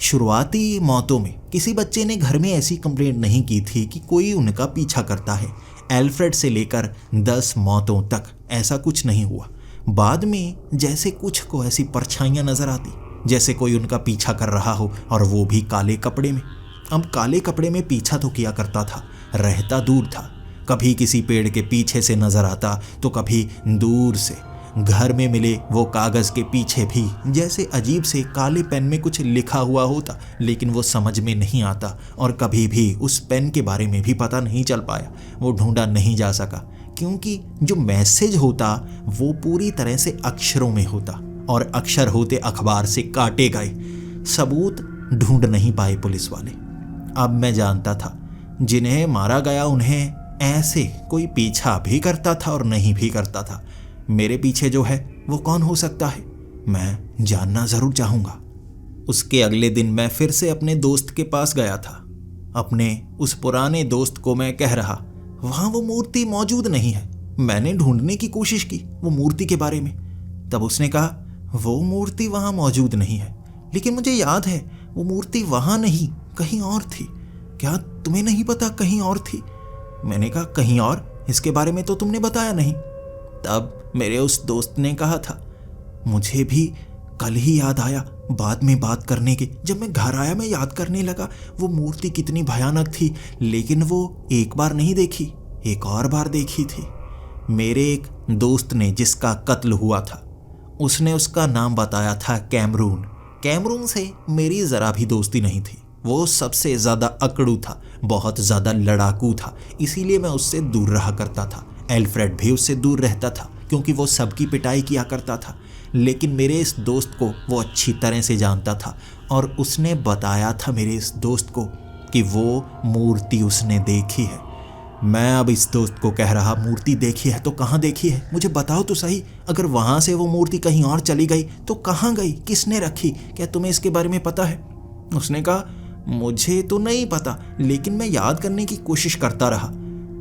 शुरुआती मौतों में किसी बच्चे ने घर में ऐसी कंप्लेंट नहीं की थी कि कोई उनका पीछा करता है। एल्फ्रेड से लेकर 10 मौतों तक ऐसा कुछ नहीं हुआ। बाद में जैसे कुछ को ऐसी परछाइयां नजर आती, जैसे कोई उनका पीछा कर रहा हो, और वो भी काले कपड़े में। अब काले कपड़े में पीछा तो किया करता था, रहता दूर था। कभी किसी पेड़ के पीछे से नजर आता तो कभी दूर से। घर में मिले वो कागज के पीछे भी जैसे अजीब से काले पेन में कुछ लिखा हुआ होता, लेकिन वो समझ में नहीं आता, और कभी भी उस पेन के बारे में भी पता नहीं चल पाया। वो ढूंढा नहीं जा सका, क्योंकि जो मैसेज होता वो पूरी तरह से अक्षरों में होता, और अक्षर होते अखबार से काटे गए। सबूत ढूंढ नहीं पाए पुलिस वाले। अब मैं जानता था जिन्हें मारा गया उन्हें ऐसे कोई पीछा भी करता था और नहीं भी करता था। मेरे पीछे जो है वो कौन हो सकता है, मैं जानना जरूर चाहूंगा। उसके अगले दिन मैं फिर से अपने दोस्त के पास गया था। अपने उस पुराने दोस्त को मैं कह रहा, वहां वो मूर्ति मौजूद नहीं है। मैंने ढूंढने की कोशिश की वो मूर्ति के बारे में। तब उसने कहा वो मूर्ति वहां मौजूद नहीं है, लेकिन मुझे याद है वो मूर्ति वहां नहीं, कहीं और थी। क्या तुम्हें नहीं पता कहीं और थी? मैंने कहा कहीं और? इसके बारे में तो तुमने बताया नहीं। तब मेरे उस दोस्त ने कहा था, मुझे भी कल ही याद आया बाद में बात करने के। जब मैं घर आया मैं याद करने लगा वो मूर्ति कितनी भयानक थी, लेकिन वो एक बार नहीं देखी, एक और बार देखी थी। मेरे एक दोस्त ने जिसका कत्ल हुआ था, उसने उसका नाम बताया था कैमरून। कैमरून से मेरी जरा भी दोस्ती नहीं थी। वो सबसे ज्यादा अकड़ू था, बहुत ज्यादा लड़ाकू था, इसीलिए मैं उससे दूर रहा करता था। एल्फ्रेड भी उससे दूर रहता था, क्योंकि वो सबकी पिटाई किया करता था। लेकिन मेरे इस दोस्त को वो अच्छी तरह से जानता था, और उसने बताया था मेरे इस दोस्त को कि वो मूर्ति उसने देखी है। मैं अब इस दोस्त को कह रहा, मूर्ति देखी है तो कहाँ देखी है, मुझे बताओ तो सही। अगर वहाँ से वो मूर्ति कहीं और चली गई तो कहाँ गई, किसने रखी, क्या तुम्हें इसके बारे में पता है? उसने कहा मुझे तो नहीं पता, लेकिन मैं याद करने की कोशिश करता रहा।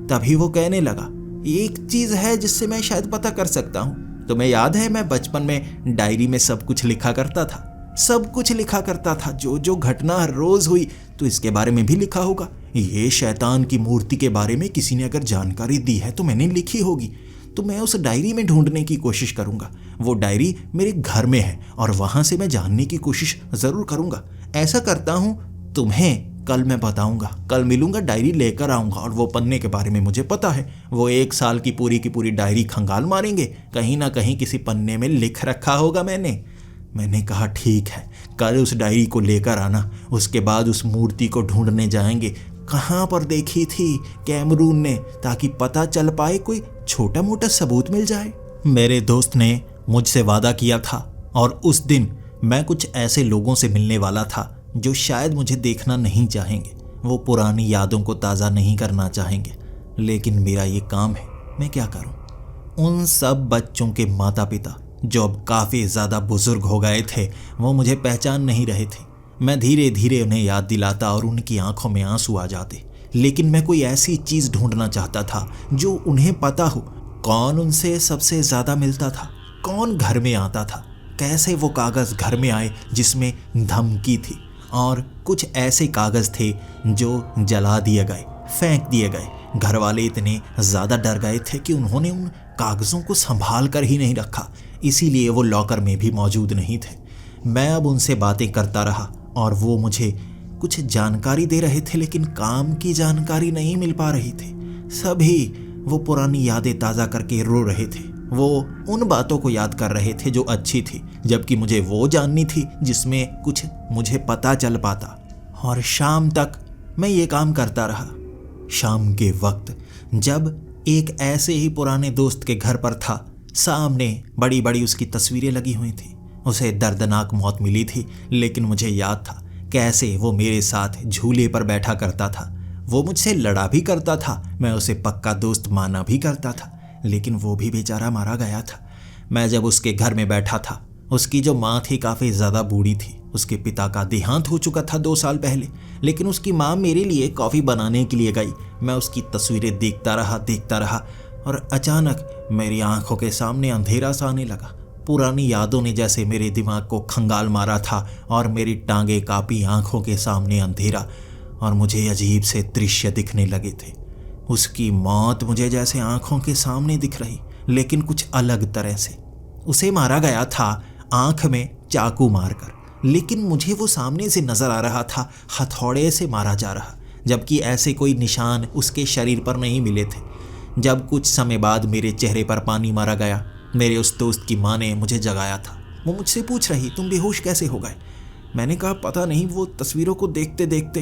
तभी वो कहने लगा, एक चीज है जिससे मैं शायद पता कर सकता हूँ। तुम्हें याद है मैं बचपन में डायरी में सब कुछ लिखा करता था, सब कुछ लिखा करता था, जो जो घटना हर रोज हुई। तो इसके बारे में भी लिखा होगा। ये शैतान की मूर्ति के बारे में किसी ने अगर जानकारी दी है तो मैंने लिखी होगी। तो मैं उस डायरी में ढूंढने की कोशिश करूंगा। वो डायरी मेरे घर में है और वहां से मैं जानने की कोशिश जरूर करूंगा। ऐसा करता हूं, तुम्हें कल मैं बताऊंगा, कल मिलूंगा, डायरी लेकर आऊंगा। और वो पन्ने के बारे में मुझे पता है, वो 1 साल की पूरी डायरी खंगाल मारेंगे, कहीं ना कहीं किसी पन्ने में लिख रखा होगा मैंने कहा ठीक है, कल उस डायरी को लेकर आना। उसके बाद उस मूर्ति को ढूंढने जाएंगे, कहाँ पर देखी थी कैमरून ने, ताकि पता चल पाए, कोई छोटा मोटा सबूत मिल जाए। मेरे दोस्त ने मुझसे वादा किया था, और उस दिन मैं कुछ ऐसे लोगों से मिलने वाला था जो शायद मुझे देखना नहीं चाहेंगे, वो पुरानी यादों को ताज़ा नहीं करना चाहेंगे। लेकिन मेरा ये काम है, मैं क्या करूं? उन सब बच्चों के माता पिता जो अब काफ़ी ज़्यादा बुजुर्ग हो गए थे, वो मुझे पहचान नहीं रहे थे। मैं धीरे धीरे उन्हें याद दिलाता और उनकी आंखों में आंसू आ जाते। लेकिन मैं कोई ऐसी चीज़ ढूंढना चाहता था जो उन्हें पता हो। कौन उनसे सबसे ज़्यादा मिलता था, कौन घर में आता था, कैसे वो कागज़ घर में आए जिसमें धमकी थी, और कुछ ऐसे कागज़ थे जो जला दिए गए, फेंक दिए गए। घर वाले इतने ज़्यादा डर गए थे कि उन्होंने उन कागज़ों को संभाल कर ही नहीं रखा, इसीलिए वो लॉकर में भी मौजूद नहीं थे। मैं अब उनसे बातें करता रहा और वो मुझे कुछ जानकारी दे रहे थे, लेकिन काम की जानकारी नहीं मिल पा रही थी। सभी वो पुरानी यादें ताज़ा करके रो रहे थे। वो उन बातों को याद कर रहे थे जो अच्छी थी, जबकि मुझे वो जाननी थी जिसमें कुछ मुझे पता चल पाता। और शाम तक मैं ये काम करता रहा। शाम के वक्त जब एक ऐसे ही पुराने दोस्त के घर पर था, सामने बड़ी बड़ी उसकी तस्वीरें लगी हुई थी। उसे दर्दनाक मौत मिली थी, लेकिन मुझे याद था कैसे वो मेरे साथ झूले पर बैठा करता था, वो मुझसे लड़ा भी करता था, मैं उसे पक्का दोस्त माना भी करता था, लेकिन वो भी बेचारा मारा गया था। मैं जब उसके घर में बैठा था, उसकी जो माँ थी काफ़ी ज़्यादा बूढ़ी थी। उसके पिता का देहांत हो चुका था 2 साल पहले, लेकिन उसकी माँ मेरे लिए कॉफ़ी बनाने के लिए गई। मैं उसकी तस्वीरें देखता रहा और अचानक मेरी आंखों के सामने अंधेरा सा आने लगा। पुरानी यादों ने जैसे मेरे दिमाग को खंगाल मारा था और मेरी टांगें कांपी, आंखों के सामने अंधेरा और मुझे अजीब से दृश्य दिखने लगे थे। उसकी मौत मुझे जैसे आंखों के सामने दिख रही, लेकिन कुछ अलग तरह से। उसे मारा गया था आंख में चाकू मारकर, लेकिन मुझे वो सामने से नजर आ रहा था हथौड़े से मारा जा रहा, जबकि ऐसे कोई निशान उसके शरीर पर नहीं मिले थे। जब कुछ समय बाद मेरे चेहरे पर पानी मारा गया, मेरे उस दोस्त की माँ ने मुझे जगाया था। वो मुझसे पूछ रही, तुम बेहोश कैसे हो गए? मैंने कहा पता नहीं, वो तस्वीरों को देखते देखते।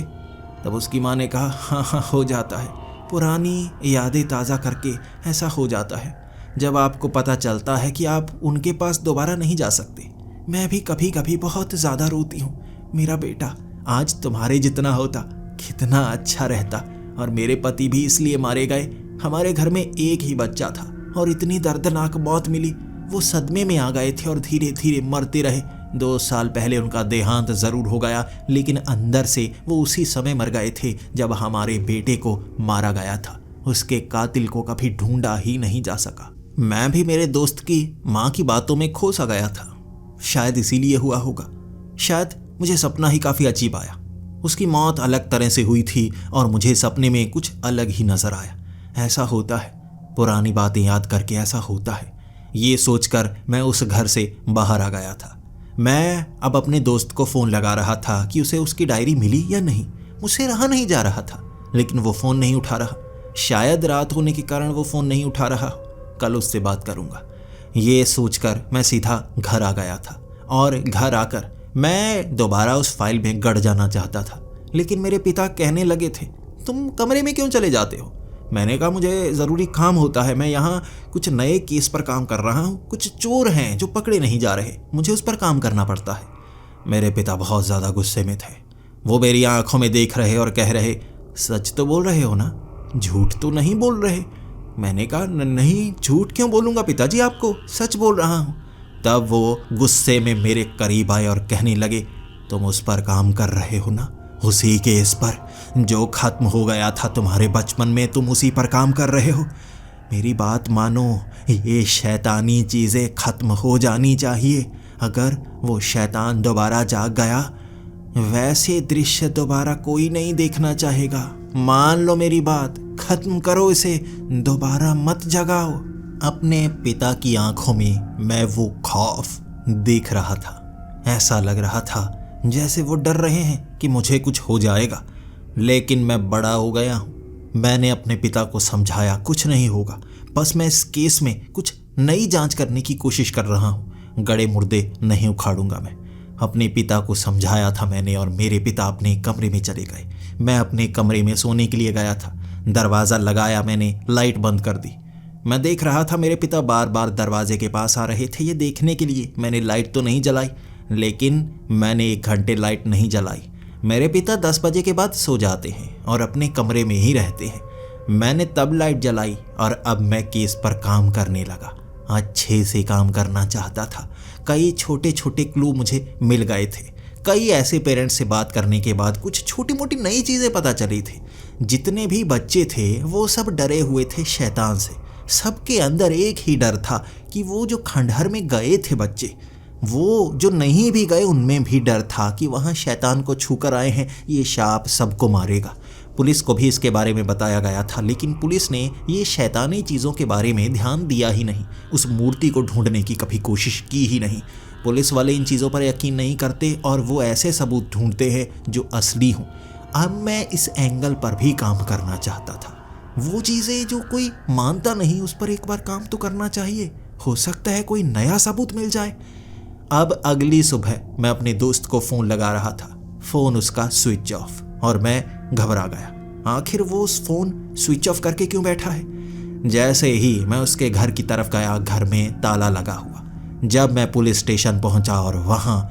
तब उसकी माँ ने कहा, हाँ हो जाता है, पुरानी यादें ताज़ा करके ऐसा हो जाता है। जब आपको पता चलता है कि आप उनके पास दोबारा नहीं जा सकते। मैं भी कभी कभी बहुत ज़्यादा रोती हूँ। मेरा बेटा आज तुम्हारे जितना होता कितना अच्छा रहता। और मेरे पति भी इसलिए मारे गए। हमारे घर में एक ही बच्चा था और इतनी दर्दनाक मौत मिली। वो सदमे में आ गए थे और धीरे धीरे मरते रहे। 2 साल पहले उनका देहांत ज़रूर हो गया, लेकिन अंदर से वो उसी समय मर गए थे जब हमारे बेटे को मारा गया था। उसके कातिल को कभी ढूंढा ही नहीं जा सका। मैं भी मेरे दोस्त की माँ की बातों में खो सा गया था। शायद इसीलिए हुआ होगा। शायद मुझे सपना ही काफ़ी अजीब आया। उसकी मौत अलग तरह से हुई थी और मुझे सपने में कुछ अलग ही नजर आया। ऐसा होता है, पुरानी बातें याद करके ऐसा होता है। ये सोचकर मैं उस घर से बाहर आ गया था। मैं अब अपने दोस्त को फ़ोन लगा रहा था कि उसे उसकी डायरी मिली या नहीं। मुझसे रहा नहीं जा रहा था, लेकिन वो फ़ोन नहीं उठा रहा। शायद रात होने के कारण वो फ़ोन नहीं उठा रहा। कल उससे बात करूँगा, ये सोचकर मैं सीधा घर आ गया था। और घर आकर मैं दोबारा उस फाइल में गड़ जाना चाहता था, लेकिन मेरे पिता कहने लगे थे, तुम कमरे में क्यों चले जाते हो? मैंने कहा मुझे ज़रूरी काम होता है, मैं यहाँ कुछ नए केस पर काम कर रहा हूँ। कुछ चोर हैं जो पकड़े नहीं जा रहे, मुझे उस पर काम करना पड़ता है। मेरे पिता बहुत ज़्यादा गुस्से में थे। वो मेरी आंखों में देख रहे और कह रहे, सच तो बोल रहे हो ना, झूठ तो नहीं बोल रहे? मैंने कहा नहीं, झूठ क्यों बोलूँगा पिताजी, आपको सच बोल रहा हूँ। तब वो गुस्से में मेरे करीब आए और कहने लगे, तुम उस पर काम कर रहे हो ना, उसी केस पर जो खत्म हो गया था तुम्हारे बचपन में, तुम उसी पर काम कर रहे हो। मेरी बात मानो, ये शैतानी चीज़ें खत्म हो जानी चाहिए। अगर वो शैतान दोबारा जाग गया, वैसे दृश्य दोबारा कोई नहीं देखना चाहेगा। मान लो मेरी बात, खत्म करो इसे, दोबारा मत जगाओ। अपने पिता की आंखों में मैं वो खौफ देख रहा था। ऐसा लग रहा था जैसे वो डर रहे हैं कि मुझे कुछ हो जाएगा। लेकिन मैं बड़ा हो गया हूँ। मैंने अपने पिता को समझाया कुछ नहीं होगा, बस मैं इस केस में कुछ नई जांच करने की कोशिश कर रहा हूँ। गड़े मुर्दे नहीं उखाड़ूंगा। मैं अपने पिता को समझाया था मैंने, और मेरे पिता अपने कमरे में चले गए। मैं अपने कमरे में सोने के लिए गया था। दरवाज़ा लगाया मैंने, लाइट बंद कर दी। मैं देख रहा था मेरे पिता बार बार दरवाजे के पास आ रहे थे, ये देखने के लिए मैंने लाइट तो नहीं जलाई। लेकिन मैंने 1 घंटे लाइट नहीं जलाई। मेरे पिता 10 बजे के बाद सो जाते हैं और अपने कमरे में ही रहते हैं। मैंने तब लाइट जलाई और अब मैं केस पर काम करने लगा। अच्छे से काम करना चाहता था। कई छोटे छोटे क्लू मुझे मिल गए थे। कई ऐसे पेरेंट्स से बात करने के बाद कुछ छोटी मोटी नई चीज़ें पता चली थी। जितने भी बच्चे थे वो सब डरे हुए थे शैतान से। सबके अंदर एक ही डर था कि वो जो खंडहर में गए थे बच्चे, वो जो नहीं भी गए उनमें भी डर था कि वहाँ शैतान को छूकर आए हैं, ये शाप सबको मारेगा। पुलिस को भी इसके बारे में बताया गया था, लेकिन पुलिस ने ये शैतानी चीज़ों के बारे में ध्यान दिया ही नहीं। उस मूर्ति को ढूंढने की कभी कोशिश की ही नहीं। पुलिस वाले इन चीज़ों पर यकीन नहीं करते और वो ऐसे सबूत ढूंढते हैं जो असली हों। अब मैं इस एंगल पर भी काम करना चाहता था। वो चीज़ें जो कोई मानता नहीं, उस पर एक बार काम तो करना चाहिए। हो सकता है कोई नया सबूत मिल जाए। अब अगली सुबह मैं अपने दोस्त को फ़ोन लगा रहा था। फ़ोन उसका स्विच ऑफ और मैं घबरा गया। आखिर वो उस फ़ोन स्विच ऑफ करके क्यों बैठा है? जैसे ही मैं उसके घर की तरफ गया, घर में ताला लगा हुआ। जब मैं पुलिस स्टेशन पहुंचा और वहां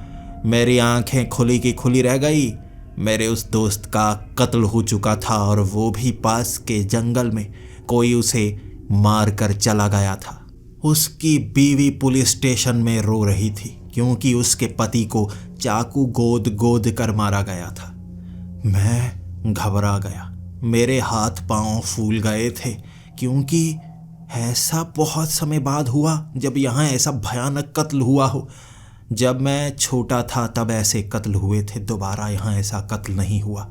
मेरी आंखें खुली की खुली रह गई। मेरे उस दोस्त का कत्ल हो चुका था और वो भी पास के जंगल में कोई उसे मार कर चला गया था। उसकी बीवी पुलिस स्टेशन में रो रही थी क्योंकि उसके पति को चाकू गोद गोद कर मारा गया था। मैं घबरा गया, मेरे हाथ पांव फूल गए थे क्योंकि ऐसा बहुत समय बाद हुआ जब यहाँ ऐसा भयानक कत्ल हुआ हो। जब मैं छोटा था तब ऐसे कत्ल हुए थे, दोबारा यहाँ ऐसा कत्ल नहीं हुआ।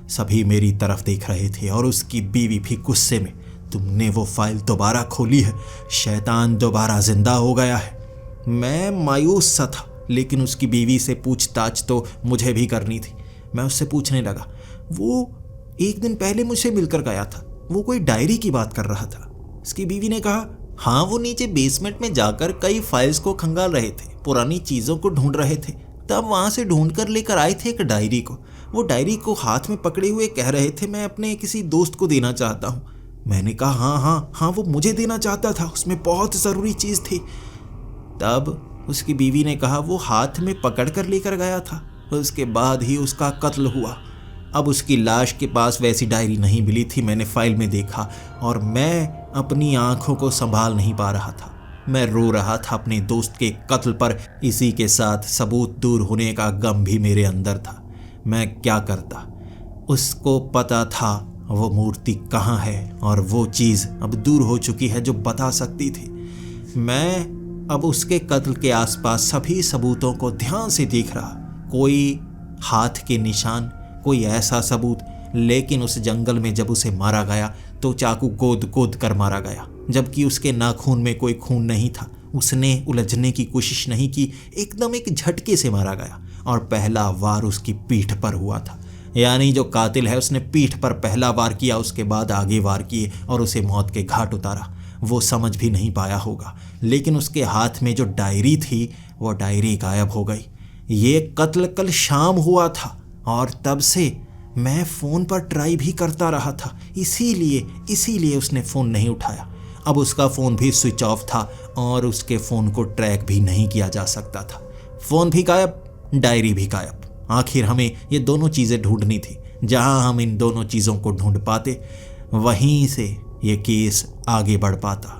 सभी मेरी तरफ देख रहे थे और उसकी बीवी भी गुस्से में, तुमने वो फाइल दोबारा खोली है, शैतान दोबारा जिंदा हो गया है। मैं मायूस सा था, लेकिन उसकी बीवी से पूछताछ तो मुझे भी करनी थी। मैं उससे पूछने लगा, वो एक दिन पहले मुझसे मिलकर गया था, वो कोई डायरी की बात कर रहा था। उसकी बीवी ने कहा, हाँ, वो नीचे बेसमेंट में जाकर कई फाइल्स को खंगाल रहे थे, पुरानी चीज़ों को ढूंढ रहे थे, तब वहाँ से ढूंढ कर लेकर आए थे एक डायरी को। वो डायरी को हाथ में पकड़े हुए कह रहे थे, मैं अपने किसी दोस्त को देना चाहता हूँ। मैंने कहा, हाँ हाँ हाँ, वो मुझे देना चाहता था, उसमें बहुत ज़रूरी चीज़ थी। तब उसकी बीवी ने कहा, वो हाथ में पकड़ कर लेकर गया था, उसके बाद ही उसका कत्ल हुआ। अब उसकी लाश के पास वैसी डायरी नहीं मिली थी। मैंने फाइल में देखा और मैं अपनी आंखों को संभाल नहीं पा रहा था। मैं रो रहा था अपने दोस्त के कत्ल पर। इसी के साथ सबूत दूर होने का गम भी मेरे अंदर था। मैं क्या करता? उसको पता था वो मूर्ति कहाँ है और वो चीज़ अब दूर हो चुकी है जो बता सकती थी। मैं अब उसके कत्ल के आसपास सभी सबूतों को ध्यान से देख रहा, कोई हाथ के निशान, कोई ऐसा सबूत। लेकिन उस जंगल में जब उसे मारा गया तो चाकू गोद गोद कर मारा गया, जबकि उसके नाखून में कोई खून नहीं था। उसने उलझने की कोशिश नहीं की, एकदम एक झटके से मारा गया और पहला वार उसकी पीठ पर हुआ था। यानी जो कातिल है उसने पीठ पर पहला वार किया, उसके बाद आगे वार किए और उसे मौत के घाट उतारा। वो समझ भी नहीं पाया होगा, लेकिन उसके हाथ में जो डायरी थी वो डायरी गायब हो गई। ये कत्ल कल शाम हुआ था और तब से मैं फ़ोन पर ट्राई भी करता रहा था, इसीलिए उसने फ़ोन नहीं उठाया। अब उसका फ़ोन भी स्विच ऑफ था और उसके फ़ोन को ट्रैक भी नहीं किया जा सकता था। फ़ोन भी गायब, डायरी भी गायब। आखिर हमें ये दोनों चीज़ें ढूंढनी थी। जहां हम इन दोनों चीज़ों को ढूंढ पाते, वहीं से ये केस आगे बढ़ पाता।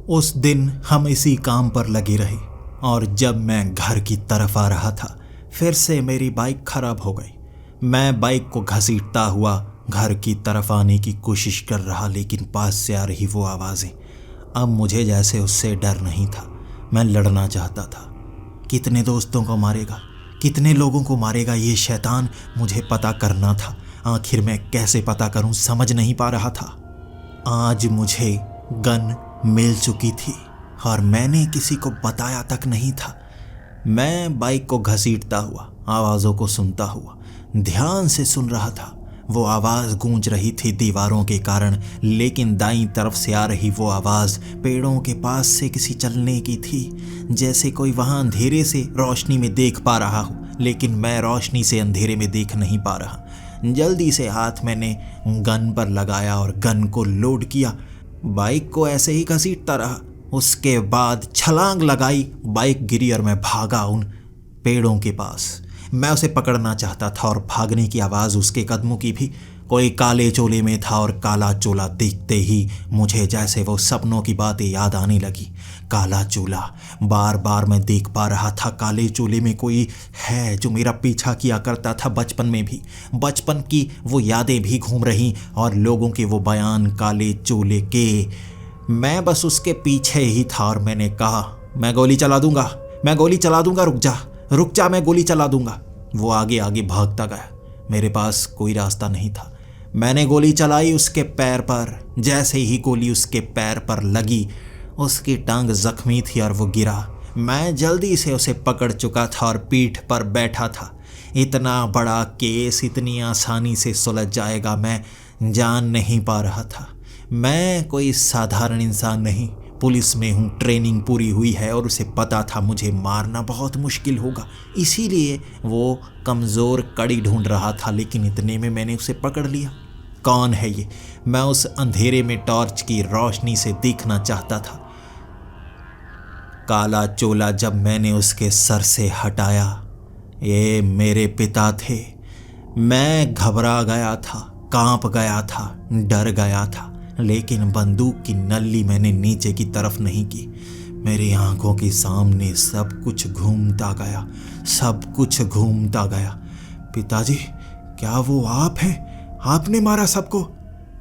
उस दिन हम इसी काम पर लगे रहे और जब मैं घर की तरफ आ रहा था, फिर से मेरी बाइक खराब हो गई। मैं बाइक को घसीटता हुआ घर की तरफ आने की कोशिश कर रहा, लेकिन पास से आ रही वो आवाज़ें, अब मुझे जैसे उससे डर नहीं था। मैं लड़ना चाहता था। कितने दोस्तों को मारेगा, कितने लोगों को मारेगा ये शैतान, मुझे पता करना था। आखिर मैं कैसे पता करूं, समझ नहीं पा रहा था। आज मुझे गन मिल चुकी थी और मैंने किसी को बताया तक नहीं था। मैं बाइक को घसीटता हुआ, आवाज़ों को सुनता हुआ ध्यान से सुन रहा था। वो आवाज़ गूंज रही थी दीवारों के कारण, लेकिन दाईं तरफ से आ रही वो आवाज़ पेड़ों के पास से किसी चलने की थी, जैसे कोई वहाँ अंधेरे से रोशनी में देख पा रहा हो, लेकिन मैं रोशनी से अंधेरे में देख नहीं पा रहा। जल्दी से हाथ मैंने गन पर लगाया और गन को लोड किया। बाइक को ऐसे ही घसीटता रहा। उसके बाद छलांग लगाई, बाइक गिरी और मैं भागा उन पेड़ों के पास। मैं उसे पकड़ना चाहता था और भागने की आवाज़ उसके कदमों की भी। कोई काले चोले में था और काला चोला देखते ही मुझे जैसे वो सपनों की बातें याद आने लगी। काला चोला, बार बार मैं देख पा रहा था काले चोले में कोई है जो मेरा पीछा किया करता था बचपन में भी। बचपन की वो यादें भी घूम रही और लोगों के वो बयान काले चोले के। मैं बस उसके पीछे ही था और मैंने कहा, मैं गोली चला दूंगा, मैं गोली चला दूंगा, रुक जा, मैं गोली चला दूंगा। वो आगे आगे भागता गया। मेरे पास कोई रास्ता नहीं था। मैंने गोली चलाई उसके पैर पर। जैसे ही गोली उसके पैर पर लगी, उसकी टांग जख्मी थी और वो गिरा। मैं जल्दी से उसे पकड़ चुका था और पीठ पर बैठा था। इतना बड़ा केस इतनी आसानी से सुलझ जाएगा मैं जान नहीं पा रहा था। मैं कोई साधारण इंसान नहीं, पुलिस में हूँ, ट्रेनिंग पूरी हुई है और उसे पता था मुझे मारना बहुत मुश्किल होगा। इसीलिए वो कमज़ोर कड़ी ढूंढ रहा था, लेकिन इतने में मैंने उसे पकड़ लिया। कौन है ये? मैं उस अंधेरे में टॉर्च की रोशनी से देखना चाहता था। काला चोला जब मैंने उसके सर से हटाया, ये मेरे पिता थे। मैं घबरा गया था, कांप गया था, डर गया था, लेकिन बंदूक की नल्ली मैंने नीचे की तरफ नहीं की। मेरी आंखों के सामने सब कुछ घूमता गया, सब कुछ घूमता गया। पिताजी, क्या वो आप हैं? आपने मारा सबको?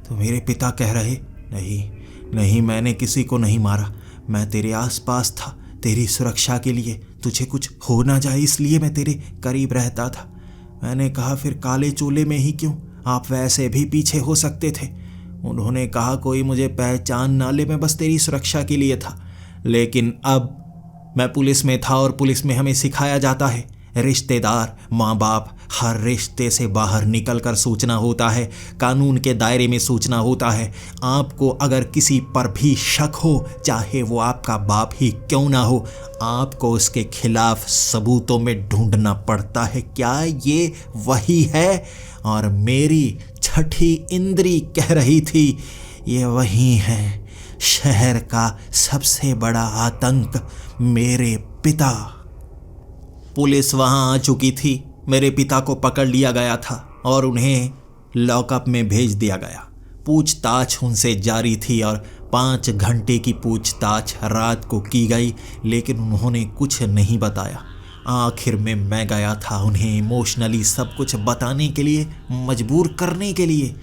तो मेरे पिता कह रहे, नहीं नहीं, मैंने किसी को नहीं मारा। मैं तेरे आसपास था, तेरी सुरक्षा के लिए, तुझे कुछ हो ना जाए इसलिए मैं तेरे करीब रहता था। मैंने कहा, फिर काले चोले में ही क्यों? आप वैसे भी पीछे हो सकते थे। उन्होंने कहा, कोई मुझे पहचान ना ले, मैं बस तेरी सुरक्षा के लिए था। लेकिन अब मैं पुलिस में था और पुलिस में हमें सिखाया जाता है, रिश्तेदार, माँ बाप, हर रिश्ते से बाहर निकलकर सोचना होता है, कानून के दायरे में सोचना होता है। आपको अगर किसी पर भी शक हो, चाहे वो आपका बाप ही क्यों ना हो, आपको उसके खिलाफ सबूतों में ढूंढना पड़ता है। क्या ये वही है? और मेरी छठी इंद्री कह रही थी, ये वही है। शहर का सबसे बड़ा आतंक मेरे पिता। पुलिस वहां आ चुकी थी। मेरे पिता को पकड़ लिया गया था और उन्हें लॉकअप में भेज दिया गया। पूछताछ उनसे जारी थी और 5 घंटे की पूछताछ रात को की गई, लेकिन उन्होंने कुछ नहीं बताया। आखिर में मैं गया था उन्हें इमोशनली सब कुछ बताने के लिए, मजबूर करने के लिए।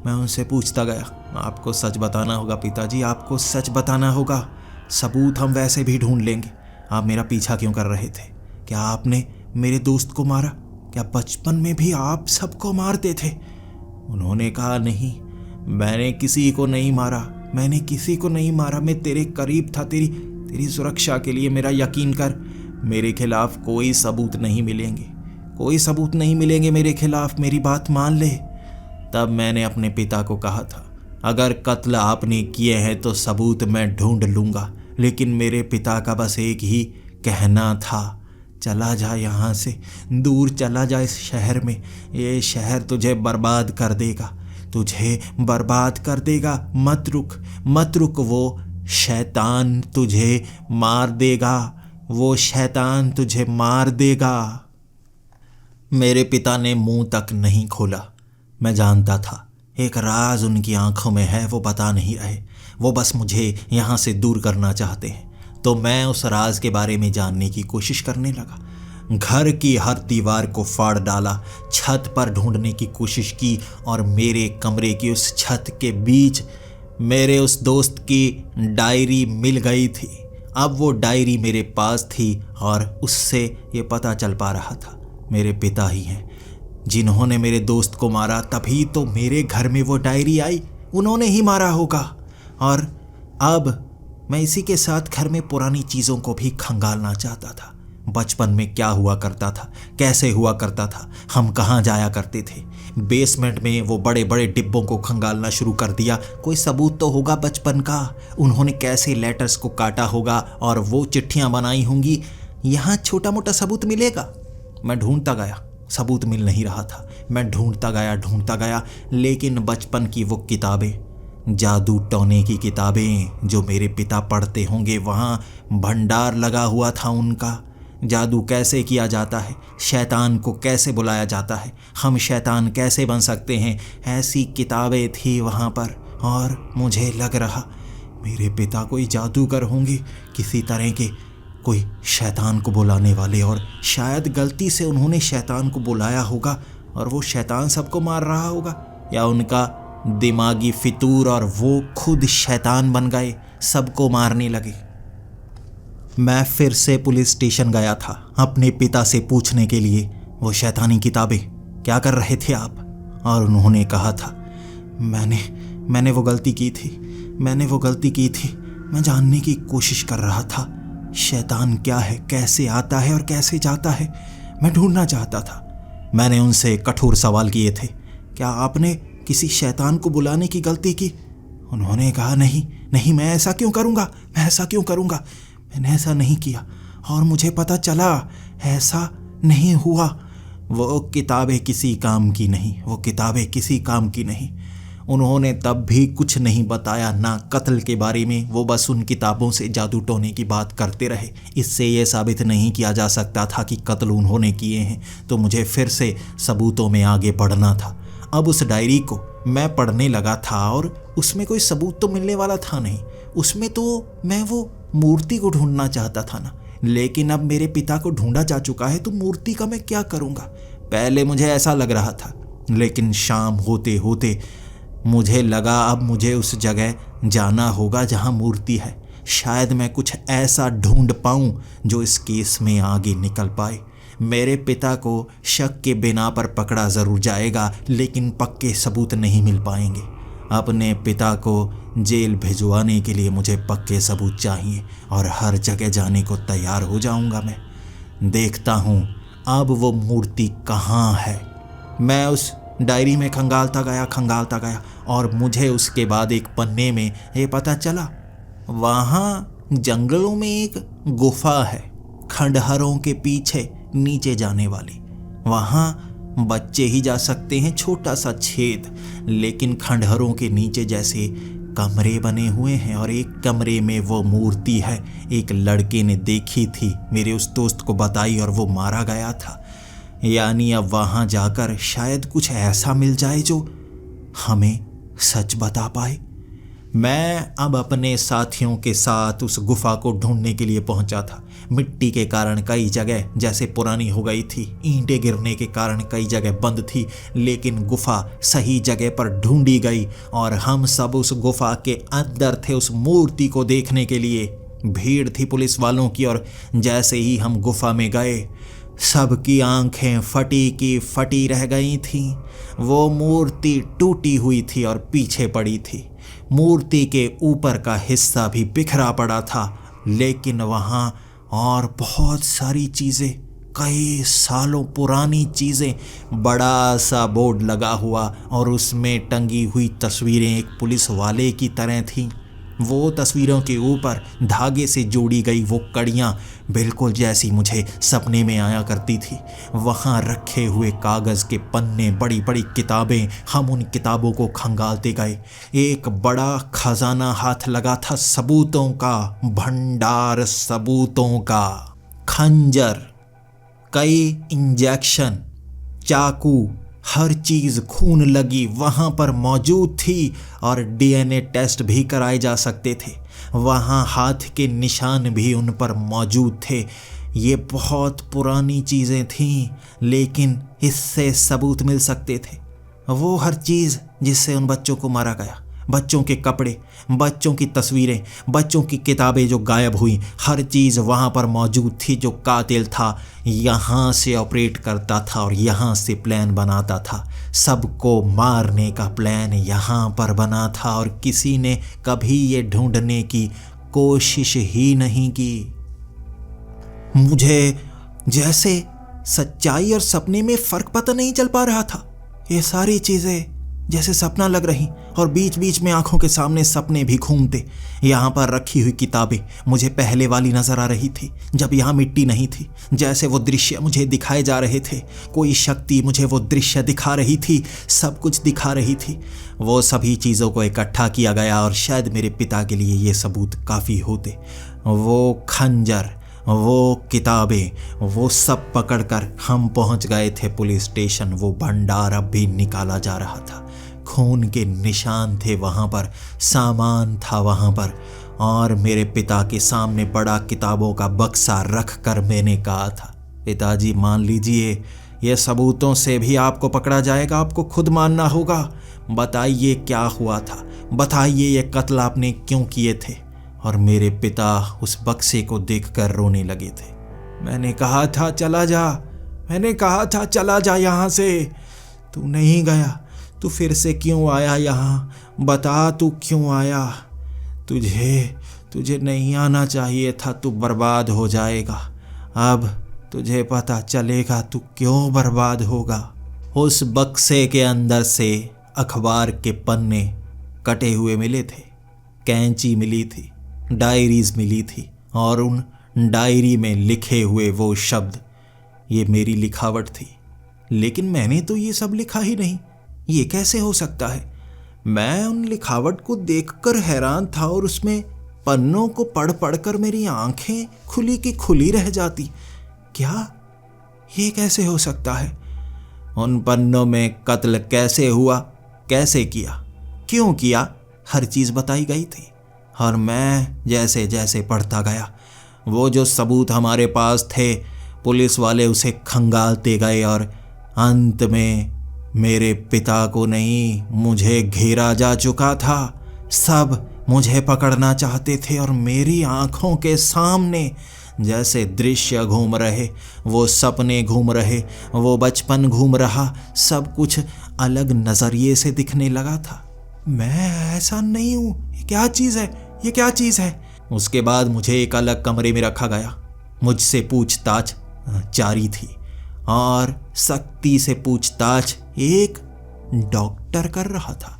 मैं उनसे पूछता गया, आपको सच बताना होगा पिताजी, आपको सच बताना होगा। सबूत हम वैसे भी ढूंढ लेंगे। आप मेरा पीछा क्यों कर रहे थे? क्या आपने मेरे दोस्त को मारा? क्या बचपन में भी आप सबको मारते थे? उन्होंने कहा, नहीं, मैंने किसी को नहीं मारा, मैंने किसी को नहीं मारा। मैं तेरे करीब था, तेरी सुरक्षा के लिए। मेरा यकीन कर, मेरे खिलाफ कोई सबूत नहीं मिलेंगे, कोई सबूत नहीं मिलेंगे मेरे खिलाफ, मेरी बात मान ले। तब मैंने अपने पिता को कहा था, अगर कत्ल आपने किए हैं तो सबूत मैं ढूंढ लूँगा। लेकिन मेरे पिता का बस एक ही कहना था, चला जा यहाँ से, दूर चला जा इस शहर में। ये शहर तुझे बर्बाद कर देगा, तुझे बर्बाद कर देगा। मत रुक, मत रुक, वो शैतान तुझे मार देगा, वो शैतान तुझे मार देगा। मेरे पिता ने मुंह तक नहीं खोला। मैं जानता था एक राज उनकी आंखों में है, वो बता नहीं रहे। वो बस मुझे यहाँ से दूर करना चाहते हैं। तो मैं उस राज के बारे में जानने की कोशिश करने लगा। घर की हर दीवार को फाड़ डाला, छत पर ढूंढने की कोशिश की और मेरे कमरे की उस छत के बीच मेरे उस दोस्त की डायरी मिल गई थी। अब वो डायरी मेरे पास थी और उससे ये पता चल पा रहा था मेरे पिता ही हैं जिन्होंने मेरे दोस्त को मारा। तभी तो मेरे घर में वो डायरी आई, उन्होंने ही मारा होगा। और अब मैं इसी के साथ घर में पुरानी चीज़ों को भी खंगालना चाहता था। बचपन में क्या हुआ करता था, कैसे हुआ करता था, हम कहाँ जाया करते थे। बेसमेंट में वो बड़े बड़े डिब्बों को खंगालना शुरू कर दिया। कोई सबूत तो होगा बचपन का, उन्होंने कैसे लेटर्स को काटा होगा और वो चिट्ठियाँ बनाई होंगी। यहाँ छोटा मोटा सबूत मिलेगा। मैं ढूंढता गया, सबूत मिल नहीं रहा था। मैं ढूंढता गया, लेकिन बचपन की वो किताबें, जादू टोने की किताबें जो मेरे पिता पढ़ते होंगे, वहाँ भंडार लगा हुआ था उनका। जादू कैसे किया जाता है, शैतान को कैसे बुलाया जाता है, हम शैतान कैसे बन सकते हैं, ऐसी किताबें थी वहाँ पर। और मुझे लग रहा मेरे पिता कोई जादूगर होंगे, किसी तरह के कोई शैतान को बुलाने वाले, और शायद गलती से उन्होंने शैतान को बुलाया होगा और वो शैतान सबको मार रहा होगा, या उनका दिमागी फितूर और वो खुद शैतान बन गए, सबको मारने लगे। मैं फिर से पुलिस स्टेशन गया था अपने पिता से पूछने के लिए, वो शैतानी किताबें क्या कर रहे थे आप? और उन्होंने कहा था, मैंने वो गलती की थी, मैं जानने की कोशिश कर रहा था शैतान क्या है, कैसे आता है और कैसे जाता है, मैं ढूंढना चाहता था। मैंने उनसे कठोर सवाल किए थे, क्या आपने किसी शैतान को बुलाने की गलती की? उन्होंने कहा, नहीं, मैं ऐसा क्यों करूँगा, मैंने ऐसा नहीं किया और मुझे पता चला ऐसा नहीं हुआ। वो किताबें किसी काम की नहीं, उन्होंने तब भी कुछ नहीं बताया, ना कत्ल के बारे में। वो बस उन किताबों से जादू टोने की बात करते रहे। इससे ये साबित नहीं किया जा सकता था कि कत्ल उन्होंने किए हैं, तो मुझे फिर से सबूतों में आगे बढ़ना था। अब उस डायरी को मैं पढ़ने लगा था और उसमें कोई सबूत तो मिलने वाला था नहीं। उसमें तो मैं वो मूर्ति को ढूंढना चाहता था ना, लेकिन अब मेरे पिता को ढूंढा जा चुका है, तो मूर्ति का मैं क्या करूँगा। पहले मुझे ऐसा लग रहा था, लेकिन शाम होते होते मुझे लगा अब मुझे उस जगह जाना होगा जहाँ मूर्ति है। शायद मैं कुछ ऐसा ढूंढ पाऊँ जो इस केस में आगे निकल पाए। मेरे पिता को शक के बिना पर पकड़ा ज़रूर जाएगा, लेकिन पक्के सबूत नहीं मिल पाएंगे। अपने पिता को जेल भिजवाने के लिए मुझे पक्के सबूत चाहिए और हर जगह जाने को तैयार हो जाऊंगा। मैं देखता हूँ अब वो मूर्ति कहाँ है। मैं उस डायरी में खंगालता गया और मुझे उसके बाद एक पन्ने में ये पता चला, वहाँ जंगलों में एक गुफा है, खंडहरों के पीछे नीचे जाने वाली। वहाँ बच्चे ही जा सकते हैं, छोटा सा छेद, लेकिन खंडहरों के नीचे जैसे कमरे बने हुए हैं और एक कमरे में वो मूर्ति है। एक लड़के ने देखी थी, मेरे उस दोस्त को बताई और वो मारा गया था। यानी अब वहाँ जाकर शायद कुछ ऐसा मिल जाए जो हमें सच बता पाए। मैं अब अपने साथियों के साथ उस गुफा को ढूंढने के लिए पहुंचा था। मिट्टी के कारण कई जगह जैसे पुरानी हो गई थी, ईंटें गिरने के कारण कई जगह बंद थी, लेकिन गुफा सही जगह पर ढूंढी गई और हम सब उस गुफा के अंदर थे उस मूर्ति को देखने के लिए। भीड़ थी पुलिस वालों की और जैसे ही हम गुफा में गए, सबकी आंखें फटी की फटी रह गई थीं। वो मूर्ति टूटी हुई थी और पीछे पड़ी थी। मूर्ति के ऊपर का हिस्सा भी बिखरा पड़ा था, लेकिन वहाँ और बहुत सारी चीज़ें, कई सालों पुरानी चीज़ें, बड़ा सा बोर्ड लगा हुआ और उसमें टंगी हुई तस्वीरें एक पुलिस वाले की तरह थीं। वो तस्वीरों के ऊपर धागे से जोड़ी गई वो कड़ियाँ बिल्कुल जैसी मुझे सपने में आया करती थी। वहाँ रखे हुए कागज़ के पन्ने, बड़ी बड़ी किताबें, हम उन किताबों को खंगालते गए। एक बड़ा खजाना हाथ लगा था, सबूतों का भंडार, सबूतों का। खंजर, कई इंजेक्शन, चाकू, हर चीज़ खून लगी वहाँ पर मौजूद थी और डीएनए टेस्ट भी कराए जा सकते थे। वहाँ हाथ के निशान भी उन पर मौजूद थे। ये बहुत पुरानी चीज़ें थीं, लेकिन इससे सबूत मिल सकते थे। वो हर चीज़ जिससे उन बच्चों को मारा गया, बच्चों के कपड़े, बच्चों की तस्वीरें, बच्चों की किताबें जो गायब हुई, हर चीज़ वहाँ पर मौजूद थी। जो कातिल था यहाँ से ऑपरेट करता था और यहाँ से प्लान बनाता था। सबको मारने का प्लान यहाँ पर बना था और किसी ने कभी ये ढूंढने की कोशिश ही नहीं की। मुझे जैसे सच्चाई और सपने में फ़र्क पता नहीं चल पा रहा था। ये सारी चीज़ें जैसे सपना लग रही और बीच बीच में आंखों के सामने सपने भी घूमते। यहाँ पर रखी हुई किताबें मुझे पहले वाली नज़र आ रही थी, जब यहाँ मिट्टी नहीं थी। जैसे वो दृश्य मुझे दिखाए जा रहे थे, कोई शक्ति मुझे वो दृश्य दिखा रही थी, सब कुछ दिखा रही थी। वो सभी चीज़ों को इकट्ठा किया गया और शायद मेरे पिता के लिए ये सबूत काफ़ी होते। वो खंजर, वो किताबें, वो सब पकड़कर हम पहुंच गए थे पुलिस स्टेशन। वो भंडार अब भी निकाला जा रहा था। खून के निशान थे वहाँ पर, सामान था वहाँ पर, और मेरे पिता के सामने बड़ा किताबों का बक्सा रख कर मैंने कहा था, पिताजी मान लीजिए, ये सबूतों से भी आपको पकड़ा जाएगा, आपको खुद मानना होगा। बताइए क्या हुआ था, बताइए ये कत्ल आपने क्यों किए थे। और मेरे पिता उस बक्से को देखकर रोने लगे थे। मैंने कहा था चला जा, मैंने कहा था चला जा यहाँ से। तू नहीं गया, तू फिर से क्यों आया यहाँ, बता तू क्यों आया। तुझे नहीं आना चाहिए था, तू बर्बाद हो जाएगा। अब तुझे पता चलेगा तू क्यों बर्बाद होगा। उस बक्से के अंदर से अखबार के पन्ने कटे हुए मिले थे, कैंची मिली थी, डायरीज मिली थी, और उन डायरी में लिखे हुए वो शब्द, ये मेरी लिखावट थी। लेकिन मैंने तो ये सब लिखा ही नहीं, ये कैसे हो सकता है। मैं उन लिखावट को देखकर हैरान था और उसमें पन्नों को पढ़ पढ़कर मेरी आंखें खुली की खुली रह जाती। क्या ये कैसे हो सकता है? उन पन्नों में कत्ल कैसे हुआ, कैसे किया, क्यों किया, हर चीज बताई गई थी। और मैं जैसे जैसे पढ़ता गया, वो जो सबूत हमारे पास थे पुलिस वाले उसे खंगालते गए और अंत में मेरे पिता को नहीं, मुझे घेरा जा चुका था। सब मुझे पकड़ना चाहते थे और मेरी आंखों के सामने जैसे दृश्य घूम रहे, वो सपने घूम रहे, वो बचपन घूम रहा, सब कुछ अलग नजरिए से दिखने लगा था। मैं ऐसा नहीं हूं, ये क्या चीज है, ये क्या चीज है? उसके बाद मुझे एक अलग कमरे में रखा गया। मुझसे पूछताछ जारी थी और सख्ती से पूछताछ एक डॉक्टर कर रहा था।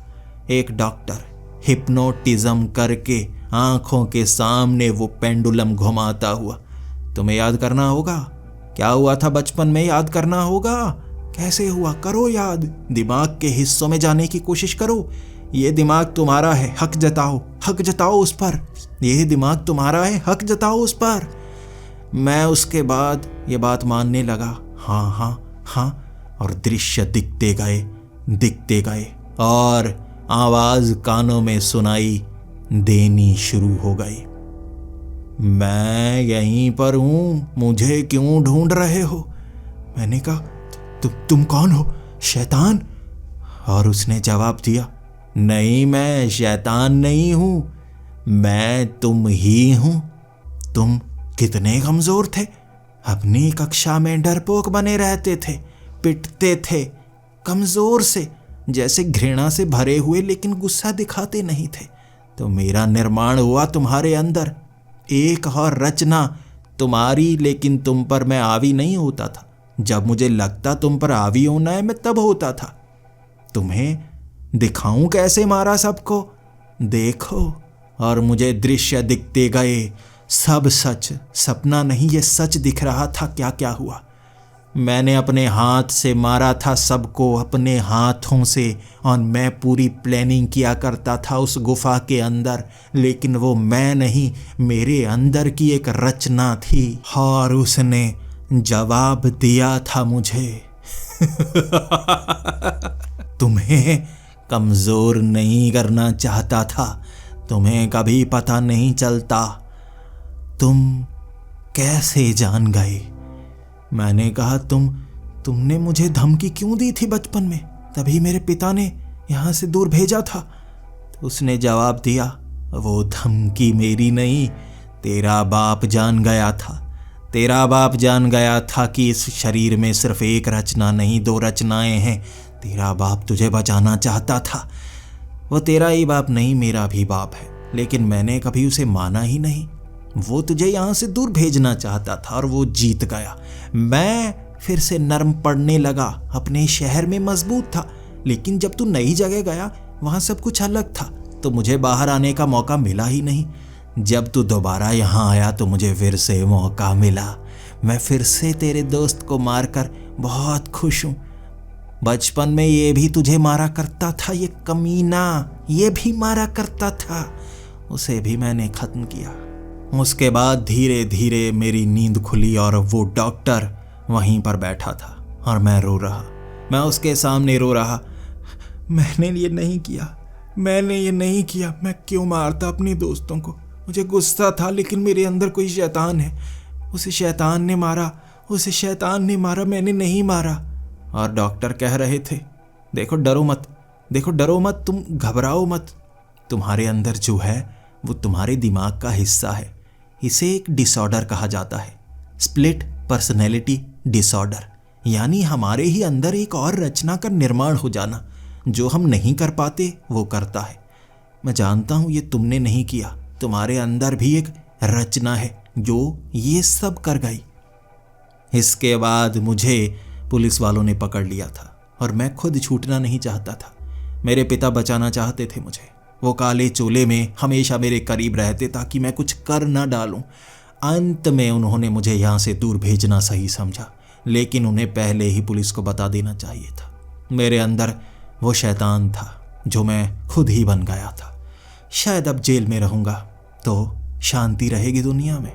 एक डॉक्टर हिप्नोटिज्म करके आंखों के सामने वो पेंडुलम घुमाता हुआ। तुम्हें याद करना होगा क्या हुआ था बचपन में, याद करना होगा कैसे हुआ, करो याद, दिमाग के हिस्सों में जाने की कोशिश करो। ये दिमाग तुम्हारा है, हक जताओ, हक जताओ उस पर। ये दिमाग तुम्हारा है, हक जताओ उस पर। मैं उसके बाद ये बात मानने लगा, हाँ हाँ हाँ, और दृश्य दिखते गए और आवाज कानों में सुनाई देनी शुरू हो गई। मैं यहीं पर हूं, मुझे क्यों ढूंढ रहे हो? मैंने कहा, तुम कौन हो, शैतान? और उसने जवाब दिया, नहीं, मैं शैतान नहीं हूं, मैं तुम ही हूं। तुम कितने कमजोर थे, अपनी कक्षा में डरपोक बने रहते थे, पिटते थे, कमजोर से, जैसे घृणा से भरे हुए, लेकिन गुस्सा दिखाते नहीं थे। तो मेरा निर्माण हुआ तुम्हारे अंदर, एक और रचना तुम्हारी, लेकिन तुम पर मैं हावी नहीं होता था। जब मुझे लगता तुम पर हावी होना है, मैं तब होता था। तुम्हें दिखाऊं कैसे मारा सबको, देखो। और मुझे दृश्य दिखते गए, सब सच, सपना नहीं, ये सच दिख रहा था। क्या क्या हुआ, मैंने अपने हाथ से मारा था सबको, अपने हाथों से, और मैं पूरी प्लानिंग किया करता था उस गुफा के अंदर, लेकिन वो मैं नहीं, मेरे अंदर की एक रचना थी और उसने जवाब दिया था मुझे। तुम्हें कमजोर नहीं करना चाहता था, तुम्हें कभी पता नहीं चलता, तुम कैसे जान गए? मैंने कहा, तुमने मुझे धमकी क्यों दी थी बचपन में, तभी मेरे पिता ने यहाँ से दूर भेजा था। तो उसने जवाब दिया, वो धमकी मेरी नहीं, तेरा बाप जान गया था। तेरा बाप जान गया था कि इस शरीर में सिर्फ एक रचना नहीं, दो रचनाएं हैं। तेरा बाप तुझे बचाना चाहता था। वो तेरा ही बाप नहीं, मेरा भी बाप है, लेकिन मैंने कभी उसे माना ही नहीं। वो तुझे यहाँ से दूर भेजना चाहता था और वो जीत गया। मैं फिर से नर्म पड़ने लगा, अपने शहर में मजबूत था, लेकिन जब तू नई जगह गया वहाँ सब कुछ अलग था, तो मुझे बाहर आने का मौका मिला ही नहीं। जब तू दोबारा यहाँ आया तो मुझे फिर से मौका मिला। मैं फिर से तेरे दोस्त को मारकर बहुत खुश हूँ। बचपन में ये भी तुझे मारा करता था, ये कमीना, ये भी मारा करता था, उसे भी मैंने खत्म किया। उसके बाद धीरे धीरे मेरी नींद खुली और वो डॉक्टर वहीं पर बैठा था और मैं रो रहा। मैं उसके सामने रो रहा, मैंने ये नहीं किया, मैंने ये नहीं किया, मैं क्यों मारता अपने दोस्तों को? मुझे गुस्सा था, लेकिन मेरे अंदर कोई शैतान है, उसे शैतान ने मारा, उसे शैतान ने मारा, मैंने नहीं मारा। और डॉक्टर कह रहे थे, देखो डरो मत, देखो डरो मत, तुम घबराओ मत, तुम्हारे अंदर जो है वो तुम्हारे दिमाग का हिस्सा है। इसे एक डिसऑर्डर कहा जाता है, स्प्लिट पर्सनैलिटी डिसऑर्डर, यानी हमारे ही अंदर एक और रचना का निर्माण हो जाना। जो हम नहीं कर पाते वो करता है। मैं जानता हूं ये तुमने नहीं किया, तुम्हारे अंदर भी एक रचना है जो ये सब कर गई। इसके बाद मुझे पुलिस वालों ने पकड़ लिया था और मैं खुद छूटना नहीं चाहता था। मेरे पिता बचाना चाहते थे मुझे, वो काले चोले में हमेशा मेरे करीब रहते ताकि मैं कुछ कर न डालूं। अंत में उन्होंने मुझे यहाँ से दूर भेजना सही समझा, लेकिन उन्हें पहले ही पुलिस को बता देना चाहिए था। मेरे अंदर वो शैतान था जो मैं खुद ही बन गया था। शायद अब जेल में रहूँगा तो शांति रहेगी दुनिया में।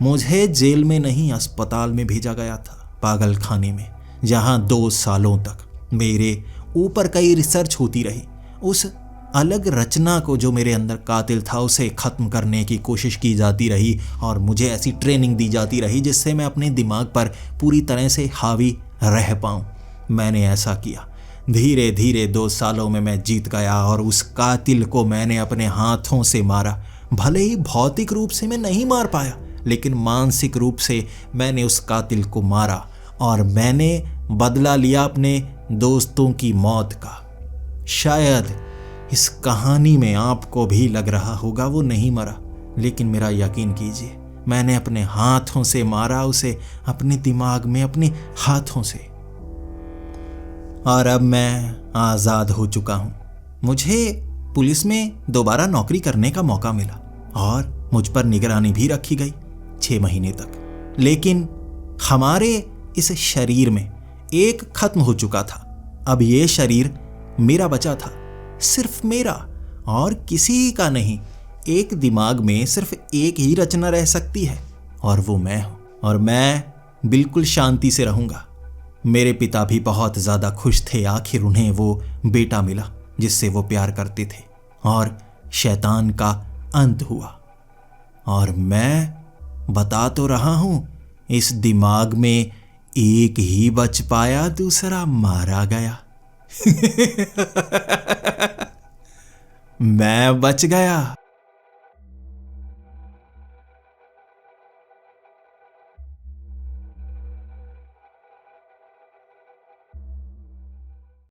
मुझे जेल में नहीं, अस्पताल में भेजा गया था, पागल खाने में, जहाँ 2 सालों तक मेरे ऊपर कई रिसर्च होती रही। उस अलग रचना को जो मेरे अंदर कातिल था उसे ख़त्म करने की कोशिश की जाती रही और मुझे ऐसी ट्रेनिंग दी जाती रही जिससे मैं अपने दिमाग पर पूरी तरह से हावी रह पाऊँ। मैंने ऐसा किया। धीरे धीरे 2 सालों में मैं जीत गया और उस कातिल को मैंने अपने हाथों से मारा। भले ही भौतिक रूप से मैं नहीं मार पाया, लेकिन मानसिक रूप से मैंने उस कातिल को मारा और मैंने बदला लिया अपने दोस्तों की मौत का। शायद इस कहानी में आपको भी लग रहा होगा वो नहीं मरा, लेकिन मेरा यकीन कीजिए, मैंने अपने हाथों से मारा उसे, अपने दिमाग में, अपने हाथों से। और अब मैं आज़ाद हो चुका हूँ। मुझे पुलिस में दोबारा नौकरी करने का मौका मिला और मुझ पर निगरानी भी रखी गई 6 महीने तक। लेकिन हमारे इस शरीर में एक खत्म हो चुका था। अब ये शरीर मेरा बचा था, सिर्फ मेरा और किसी का नहीं। एक दिमाग में सिर्फ एक ही रचना रह सकती है और वो मैं हूँ, और मैं बिल्कुल शांति से रहूँगा। मेरे पिता भी बहुत ज़्यादा खुश थे, आखिर उन्हें वो बेटा मिला जिससे वो प्यार करते थे और शैतान का अंत हुआ। और मैं बता तो रहा हूँ, इस दिमाग में एक ही बच पाया, दूसरा मारा गया। मैं बच गया।